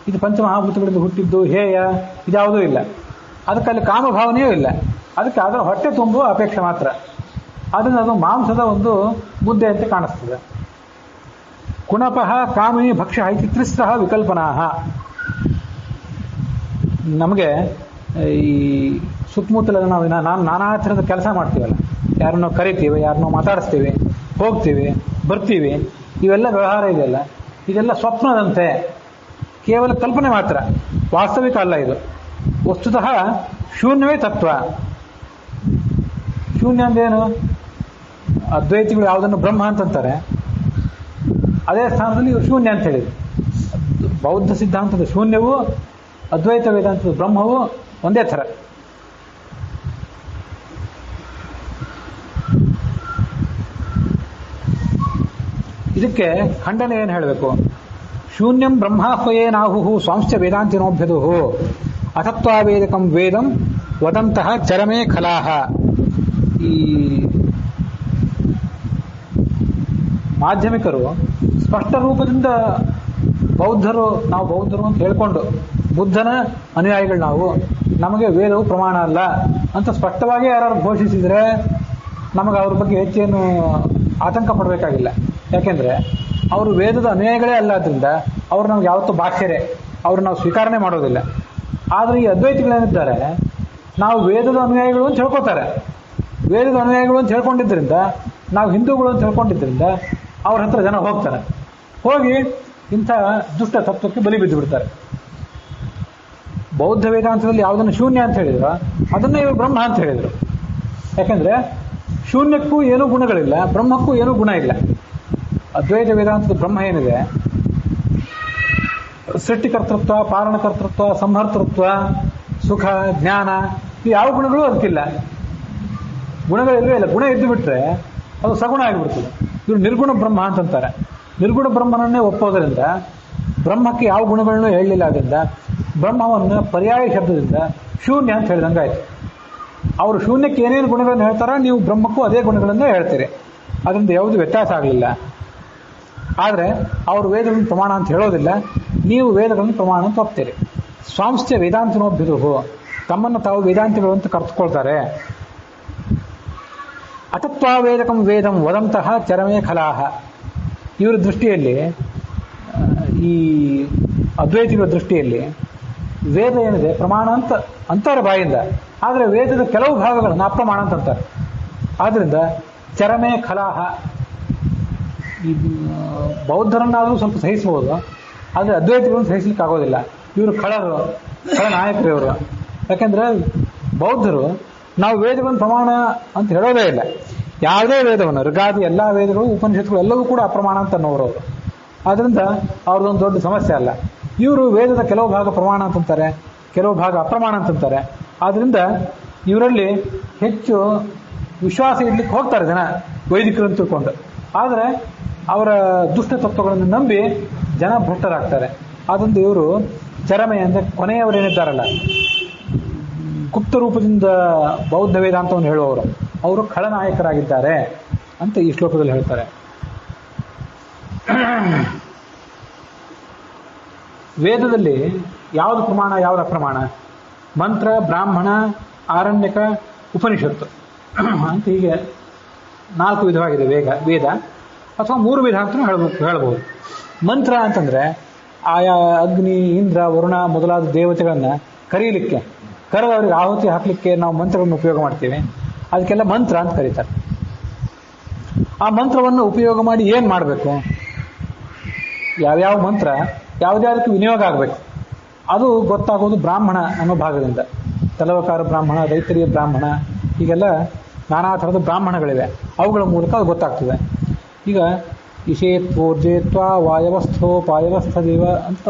ಇದು ಪಂಚಮಹಾಭೂತಗಳಿಂದ ಹುಟ್ಟಿದ್ದು ಹೇಯ ಇದ್ಯಾವುದೂ ಇಲ್ಲ, ಅದಕ್ಕೆ ಅಲ್ಲಿ ಕಾಮಭಾವನೆಯೂ ಇಲ್ಲ, ಅದಕ್ಕೆ ಅದರ ಹೊಟ್ಟೆ ತುಂಬುವ ಅಪೇಕ್ಷೆ ಮಾತ್ರ. ಅದರಿಂದ ಅದು ಮಾಂಸದ ಒಂದು ಮುದ್ದೆ ಅಂತ ಕಾಣಿಸ್ತದೆ. ಕುಣಪಃ ಕಾಮಿನಿ ಭಕ್ಷ್ಯ ಇತಿ ತ್ರಿಸ್ರಃ ವಿಕಲ್ಪನಾಃ. ನಮಗೆ ಈ ಸುತ್ತಮುತ್ತಲ ನಾವು ನಾನಾ ಥರದ ಕೆಲಸ ಮಾಡ್ತೀವಲ್ಲ, ಯಾರನ್ನೋ ಕರಿತೀವಿ, ಯಾರನ್ನೋ ಮಾತಾಡಿಸ್ತೀವಿ, ಹೋಗ್ತೀವಿ, ಬರ್ತೀವಿ, ಇವೆಲ್ಲ ವ್ಯವಹಾರ ಇದೆಯಲ್ಲ, ಇದೆಲ್ಲ ಸ್ವಪ್ನದಂತೆ, ಕೇವಲ ಕಲ್ಪನೆ ಮಾತ್ರ, ವಾಸ್ತವಿಕ ಅಲ್ಲ. ಇದು ವಸ್ತುತಃ ಶೂನ್ಯವೇ ತತ್ವ. ಶೂನ್ಯ ಅಂದೇನು? ಅದ್ವೈತಿಗಳು ಯಾವುದನ್ನು ಬ್ರಹ್ಮ ಅಂತಂತಾರೆ, ಅದೇ ಸ್ಥಾನದಲ್ಲಿ ಇವರು ಶೂನ್ಯ ಅಂತ ಹೇಳಿದ್ರು. ಬೌದ್ಧ ಸಿದ್ಧಾಂತದ ಶೂನ್ಯವು ಅದ್ವೈತ ವೇದಾಂತದ ಬ್ರಹ್ಮವು ಒಂದೇ ಥರ. ಇದಕ್ಕೆ ಖಂಡನೆ ಏನು ಹೇಳಬೇಕು? ಶೂನ್ಯಂ ಬ್ರಹ್ಮಾಹ್ವಯೇನಾಹುಃ ಸ್ವಾಂಶ್ಚ ವೇದಾಂತಿನೋಭ್ಯದುಃ ಅಥತ್ವಾವೇದಕಂ ವೇದಂ ವದಂತಹ ಚರಮೇ ಖಲಾಹ. ಈ ಮಾಧ್ಯಮಿಕರು ಸ್ಪಷ್ಟ ರೂಪದಿಂದ ನಾವು ಬೌದ್ಧರು ಅಂತ ಹೇಳ್ಕೊಂಡು ಬುದ್ಧನ ಅನುಯಾಯಿಗಳು ನಾವು, ನಮಗೆ ವೇದವು ಪ್ರಮಾಣ ಅಲ್ಲ ಅಂತ ಸ್ಪಷ್ಟವಾಗಿ ಯಾರು ಘೋಷಿಸಿದರೆ ನಮಗೆ ಅವ್ರ ಬಗ್ಗೆ ಹೆಚ್ಚೇನು ಆತಂಕ ಪಡಬೇಕಾಗಿಲ್ಲ. ಯಾಕೆಂದರೆ ಅವರು ವೇದದ ಅನುಯಾಯಿಗಳೇ ಅಲ್ಲ, ಆದ್ದರಿಂದ ಅವರು ನಮ್ಗೆ ಯಾವತ್ತೂ ಭಾಷ್ಯರೇ, ಅವ್ರು ನಾವು ಸ್ವೀಕಾರನೆ ಮಾಡೋದಿಲ್ಲ. ಆದರೆ ಈ ಅದ್ವೈತಿಗಳೇನಿದ್ದಾರೆ, ನಾವು ವೇದದ ಅನುಯಾಯಿಗಳು ಅಂತ ಹೇಳ್ಕೊತಾರೆ. ವೇದದ ಅನುಯಾಯಿಗಳು ಅಂತ ಹೇಳ್ಕೊಂಡಿದ್ದರಿಂದ, ನಾವು ಹಿಂದೂಗಳು ಅಂತ ಹೇಳ್ಕೊಂಡಿದ್ದರಿಂದ ಅವ್ರ ಹತ್ರ ಜನ ಹೋಗ್ತಾರೆ. ಹೋಗಿ ಇಂಥ ದುಷ್ಟ ತತ್ವಕ್ಕೆ ಬಲಿ ಬಿದ್ದು ಬಿಡ್ತಾರೆ. ಬೌದ್ಧ ವೇದಾಂತದಲ್ಲಿ ಯಾವುದನ್ನು ಶೂನ್ಯ ಅಂತ ಹೇಳಿದ್ರು, ಅದನ್ನೇ ಇವರು ಬ್ರಹ್ಮ ಅಂತ ಹೇಳಿದರು. ಯಾಕೆಂದರೆ ಶೂನ್ಯಕ್ಕೂ ಏನೂ ಗುಣಗಳಿಲ್ಲ, ಬ್ರಹ್ಮಕ್ಕೂ ಏನೂ ಗುಣ ಇಲ್ಲ. ಅದ್ವೈತ ವೇದಾಂತದ ಬ್ರಹ್ಮ ಏನಿದೆ, ಸೃಷ್ಟಿಕರ್ತೃತ್ವ, ಪಾಲನಕರ್ತೃತ್ವ, ಸಂಹರ್ತೃತ್ವ, ಸುಖ, ಜ್ಞಾನ, ಈ ಯಾವ ಗುಣಗಳು ಅದಕ್ಕಿಲ್ಲ. ಗುಣಗಳಿಲ್ಲವೇ ಇಲ್ಲ. ಗುಣ ಇದ್ದು ಬಿಟ್ರೆ ಅದು ಸಗುಣ ಆಗಿಬಿಡ್ತದೆ. ಇವರು ನಿರ್ಗುಣ ಬ್ರಹ್ಮ ಅಂತಂತಾರೆ. ನಿರ್ಗುಣ ಬ್ರಹ್ಮನನ್ನೇ ಒಪ್ಪೋದರಿಂದ ಬ್ರಹ್ಮಕ್ಕೆ ಯಾವ ಗುಣಗಳನ್ನು ಹೇಳಲಿಲ್ಲ. ಅದರಿಂದ ಬ್ರಹ್ಮವನ್ನು ಪರ್ಯಾಯ ಶಬ್ದದಿಂದ ಶೂನ್ಯ ಅಂತ ಹೇಳಿದಂಗೆ ಆಯಿತು. ಅವರು ಶೂನ್ಯಕ್ಕೆ ಏನೇನು ಗುಣಗಳನ್ನು ಹೇಳ್ತಾರೋ ನೀವು ಬ್ರಹ್ಮಕ್ಕೂ ಅದೇ ಗುಣಗಳನ್ನೇ ಹೇಳ್ತೀರಿ. ಅದರಿಂದ ಯಾವುದೂ ವ್ಯತ್ಯಾಸ ಆಗಲಿಲ್ಲ. ಆದರೆ ಅವರು ವೇದಗಳನ್ನು ಪ್ರಮಾಣ ಅಂತ ಹೇಳೋದಿಲ್ಲ, ನೀವು ವೇದಗಳನ್ನು ಪ್ರಮಾಣ ಅಂತ ಒಪ್ತೀರಿ. ಸ್ವಾಂಸ್ತ್ಯ ವೇದಾಂತನೋಭ್ಯುದು, ತಮ್ಮನ್ನು ತಾವು ವೇದಾಂತಿಗಳು ಅಂತ ಕರೆದುಕೊಳ್ತಾರೆ. ಅತತ್ವಾವೇದಕಂ ವೇದಂ ವದಂತಹ ಚರಮೇ ಖಲಾಹ. ಇವರ ದೃಷ್ಟಿಯಲ್ಲಿ, ಈ ಅದ್ವೈತಿಗಳ ದೃಷ್ಟಿಯಲ್ಲಿ ವೇದ ಏನಿದೆ ಪ್ರಮಾಣ ಅಂತ ಅಂತಾರೆ ಬಾಯಿಂದ, ಆದರೆ ವೇದದ ಕೆಲವು ಭಾಗಗಳನ್ನು ಅಪ್ರಮಾಣ ಅಂತ ಅಂತಾರೆ. ಆದ್ದರಿಂದ ಚರಮೇ ಖಲಾಹ. ಈ ಬೌದ್ಧರನ್ನಾದರೂ ಸ್ವಲ್ಪ ಸಹಿಸಬಹುದು, ಆದರೆ ಅದ್ವೈತಿಗಳನ್ನು ಸಹಿಸಲಿಕ್ಕೆ ಆಗೋದಿಲ್ಲ. ಇವರು ಖಳ ನಾಯಕರು ಇವರು. ಯಾಕೆಂದರೆ ಬೌದ್ಧರು ನಾವು ವೇದಗಳನ್ನು ಪ್ರಮಾಣ ಅಂತ ಹೇಳೋದೇ ಇಲ್ಲ. ಯಾವುದೇ ವೇದವನ್ನು, ಋಗಾದಿ ಎಲ್ಲ ವೇದಗಳು, ಉಪನಿಷತ್ತುಗಳು ಎಲ್ಲವೂ ಕೂಡ ಅಪ್ರಮಾಣ ಅಂತ ಅನ್ನೋರು ಅವರು. ಆದ್ದರಿಂದ ಅವ್ರದ್ದೊಂದು ದೊಡ್ಡ ಸಮಸ್ಯೆ ಅಲ್ಲ. ಇವರು ವೇದದ ಕೆಲವು ಭಾಗ ಪ್ರಮಾಣ ಅಂತಂತಾರೆ, ಕೆಲವು ಭಾಗ ಅಪ್ರಮಾಣ ಅಂತಂತಾರೆ. ಆದ್ದರಿಂದ ಇವರಲ್ಲಿ ಹೆಚ್ಚು ವಿಶ್ವಾಸ ಇಡ್ಲಿಕ್ಕೆ ಹೋಗ್ತಾರೆ ಜನ, ವೈದಿಕರು ಅಂತ ತಿಳ್ಕೊಂಡು. ಆದರೆ ಅವರ ದುಷ್ಟ ತತ್ವಗಳನ್ನು ನಂಬಿ ಜನ ಭ್ರಷ್ಟರಾಗ್ತಾರೆ. ಆದ್ದರಿಂದ ಇವರು ಚರಮೆ ಅಂದರೆ ಕೊನೆಯವರೇನಿದ್ದಾರಲ್ಲ, ಗುಪ್ತ ರೂಪದಿಂದ ಬೌದ್ಧ ವೇದಾಂತವನ್ನು ಹೇಳುವವರು, ಅವರು ಖಳನಾಯಕರಾಗಿದ್ದಾರೆ ಅಂತ ಈ ಶ್ಲೋಕದಲ್ಲಿ ಹೇಳ್ತಾರೆ. ವೇದದಲ್ಲಿ ಯಾವುದು ಪ್ರಮಾಣ, ಯಾವುದು ಅಪ್ರಮಾಣ? ಮಂತ್ರ, ಬ್ರಾಹ್ಮಣ, ಆರಣ್ಯಕ, ಉಪನಿಷತ್ತು ಅಂತ ಹೀಗೆ 4 ವಿಧವಾಗಿದೆ ವೇದ. ಅಥವಾ 3 ವಿಧ ಅಂತಲೂ ಹೇಳ್ಬೋದು. ಮಂತ್ರ ಅಂತಂದರೆ ಆಯಾ ಅಗ್ನಿ, ಇಂದ್ರ, ವರುಣ ಮೊದಲಾದ ದೇವತೆಗಳನ್ನು ಕರೀಲಿಕ್ಕೆ, ಕರೆದವರಿಗೆ ಆಹುತಿ ಹಾಕಲಿಕ್ಕೆ ನಾವು ಮಂತ್ರಗಳನ್ನು ಉಪಯೋಗ ಮಾಡ್ತೀವಿ. ಅದಕ್ಕೆಲ್ಲ ಮಂತ್ರ ಅಂತ ಕರೀತಾರೆ. ಆ ಮಂತ್ರವನ್ನು ಉಪಯೋಗ ಮಾಡಿ ಏನು ಮಾಡಬೇಕು, ಯಾವ್ಯಾವ ಮಂತ್ರ ಯಾವುದ್ಯಾವುದಕ್ಕೆ ವಿನಿಯೋಗ ಆಗಬೇಕು, ಅದು ಗೊತ್ತಾಗೋದು ಬ್ರಾಹ್ಮಣ ಅನ್ನೋ ಭಾಗದಿಂದ. ತಲವಕಾರ ಬ್ರಾಹ್ಮಣ, ದೈತ್ರಿಯ ಬ್ರಾಹ್ಮಣ, ಹೀಗೆಲ್ಲ ನಾನಾ ಥರದ ಬ್ರಾಹ್ಮಣಗಳಿವೆ. ಅವುಗಳ ಮೂಲಕ ಅದು ಗೊತ್ತಾಗ್ತದೆ. ಈಗ ಇಷೇತ್ವೋರ್ಜೇತ್ವ ವಾಯವಸ್ಥೋಪಾಯವಸ್ಥದೇವ ಅಂತ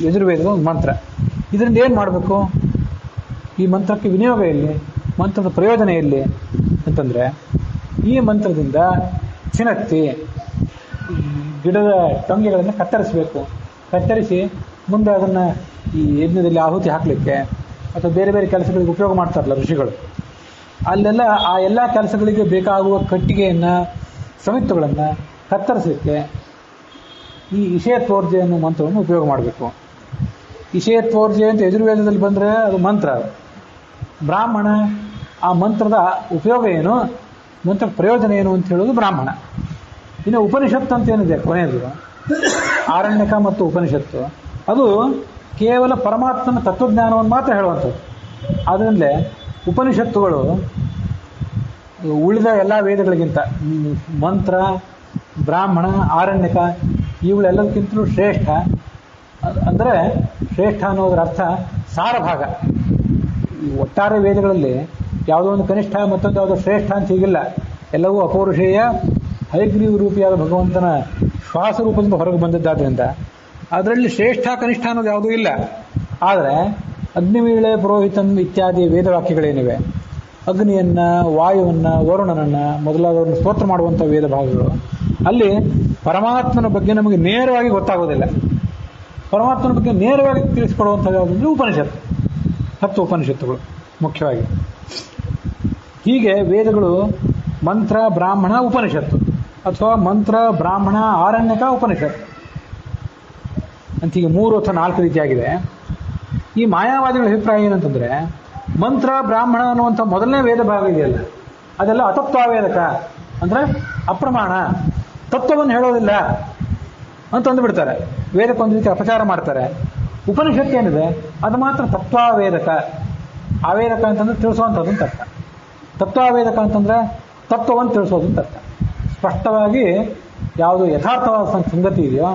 ಯಜುರ್ವೇದದ ಒಂದು ಮಂತ್ರ. ಇದರಿಂದ ಏನು ಮಾಡಬೇಕು, ಈ ಮಂತ್ರಕ್ಕೆ ವಿನಿಯೋಗ ಎಲ್ಲಿ, ಮಂತ್ರದ ಪ್ರಯೋಜನ ಎಲ್ಲಿ ಅಂತಂದರೆ, ಈ ಮಂತ್ರದಿಂದ ಚಿನತ್ತಿ ಗಿಡದ ಟೊಂಗೆಗಳನ್ನು ಕತ್ತರಿಸಬೇಕು. ಕತ್ತರಿಸಿ ಮುಂದೆ ಅದನ್ನು ಈ ಯಜ್ಞದಲ್ಲಿ ಆಹುತಿ ಹಾಕಲಿಕ್ಕೆ ಅಥವಾ ಬೇರೆ ಬೇರೆ ಕೆಲಸಗಳಿಗೆ ಉಪಯೋಗ ಮಾಡ್ತಾರಲ್ಲ ಋಷಿಗಳು, ಅಲ್ಲೆಲ್ಲ ಆ ಎಲ್ಲ ಕೆಲಸಗಳಿಗೆ ಬೇಕಾಗುವ ಕಟ್ಟಿಗೆಯನ್ನು, ಸಮಿತ್ತುಗಳನ್ನು ಕತ್ತರಿಸಲಿಕ್ಕೆ ಈ ಇಷೇತ್ವೋರ್ಜೆ ಅನ್ನೋ ಮಂತ್ರವನ್ನು ಉಪಯೋಗ ಮಾಡಬೇಕು. ಇಷೇತ್ವೋರ್ಜೆ ಅಂತ ಯಜುರ್ವೇದದಲ್ಲಿ ಬಂದರೆ ಅದು ಮಂತ್ರ. ಬ್ರಾಹ್ಮಣ, ಆ ಮಂತ್ರದ ಉಪಯೋಗ ಏನು, ಮಂತ್ರದ ಪ್ರಯೋಜನ ಏನು ಅಂತ ಹೇಳೋದು ಬ್ರಾಹ್ಮಣ. ಇನ್ನು ಉಪನಿಷತ್ತು ಅಂತ ಏನಿದೆ ಕೊನೆಯದು, ಆರಣ್ಯಕ ಮತ್ತು ಉಪನಿಷತ್ತು, ಅದು ಕೇವಲ ಪರಮಾತ್ಮನ ತತ್ವಜ್ಞಾನವನ್ನು ಮಾತ್ರ ಹೇಳುವಂಥದ್ದು. ಆದ್ದರಿಂದಲೇ ಉಪನಿಷತ್ತುಗಳು ಉಳಿದ ಎಲ್ಲ ವೇದಗಳಿಗಿಂತ ಮಂತ್ರ, ಬ್ರಾಹ್ಮಣ, ಆರಣ್ಯಕ ಇವುಗಳೆಲ್ಲದಕ್ಕಿಂತಲೂ ಶ್ರೇಷ್ಠ. ಅಂದರೆ ಶ್ರೇಷ್ಠ ಅನ್ನೋದರ ಅರ್ಥ ಸಾರಭಾಗ. ಈ ಒಟ್ಟಾರೆ ವೇದಗಳಲ್ಲಿ ಯಾವುದೋ ಒಂದು ಕನಿಷ್ಠ ಮತ್ತೊಂದು ಯಾವುದೋ ಶ್ರೇಷ್ಠ ಅಂತ ಹೀಗಿಲ್ಲ. ಎಲ್ಲವೂ ಅಪೌರುಷೇಯ ಹಯಗ್ರೀವ ರೂಪಿಯಾದ ಭಗವಂತನ ಶ್ವಾಸ ರೂಪದಿಂದ ಹೊರಗೆ ಬಂದಿದ್ದಾದ್ರಿಂದ ಅದರಲ್ಲಿ ಶ್ರೇಷ್ಠ ಕನಿಷ್ಠ ಅನ್ನೋದು ಯಾವುದೂ ಇಲ್ಲ. ಆದರೆ ಅಗ್ನಿವೀಳೆ ಪುರೋಹಿತನ್ ಇತ್ಯಾದಿ ವೇದವಾಕ್ಯಗಳೇನಿವೆ, ಅಗ್ನಿಯನ್ನು, ವಾಯುವನ್ನು, ವರುಣನನ್ನು ಮೊದಲಾದವರನ್ನು ಸ್ತೋತ್ರ ಮಾಡುವಂಥ ವೇದ ಭಾಗಗಳು, ಅಲ್ಲಿ ಪರಮಾತ್ಮನ ಬಗ್ಗೆ ನಮಗೆ ನೇರವಾಗಿ ಗೊತ್ತಾಗೋದಿಲ್ಲ. ಪರಮಾತ್ಮನ ಬಗ್ಗೆ ನೇರವಾಗಿ ತಿಳಿಸಿಕೊಡುವಂಥದ್ದು ಯಾವುದಂದ್ರೆ ಉಪನಿಷತ್ತು, 10 ಉಪನಿಷತ್ತುಗಳು ಮುಖ್ಯವಾಗಿ. ಹೀಗೆ ವೇದಗಳು ಮಂತ್ರ, ಬ್ರಾಹ್ಮಣ, ಉಪನಿಷತ್ತು, ಅಥವಾ ಮಂತ್ರ, ಬ್ರಾಹ್ಮಣ, ಆರಣ್ಯಕ, ಉಪನಿಷತ್ತು ಅಂತೀಗ 3 ಅಥವಾ 4 ರೀತಿಯಾಗಿದೆ. ಈ ಮಾಯಾವಾದಿಗಳ ಅಭಿಪ್ರಾಯ ಏನಂತಂದರೆ, ಮಂತ್ರ, ಬ್ರಾಹ್ಮಣ ಅನ್ನುವಂಥ ಮೊದಲನೇ ವೇದ ಭಾಗ ಇದೆಯಲ್ಲ, ಅದೆಲ್ಲ ಅತತ್ವಾವೇದಕ, ಅಂದರೆ ಅಪ್ರಮಾಣ, ತತ್ವವನ್ನು ಹೇಳೋದಿಲ್ಲ ಅಂತ ಅಂದುಬಿಡ್ತಾರೆ. ವೇದಕ್ಕೊಂದು ರೀತಿ ಅಪಚಾರ ಮಾಡ್ತಾರೆ. ಉಪನಿಷತ್ತು ಏನಿದೆ ಅದು ಮಾತ್ರ ತತ್ವಾವೇದಕ. ಆವೇದಕ ಅಂತಂದ್ರೆ ತಿಳಿಸುವಂಥದ್ದು ಅಂತ ಅರ್ಥ. ತತ್ವಾವೇದಕ ಅಂತಂದ್ರೆ ತತ್ವವನ್ನು ತಿಳಿಸೋದು ಅಂತ ಅರ್ಥ. ಸ್ಪಷ್ಟವಾಗಿ ಯಾವುದು ಯಥಾರ್ಥವಾದ ಸಂಗತಿ ಇದೆಯೋ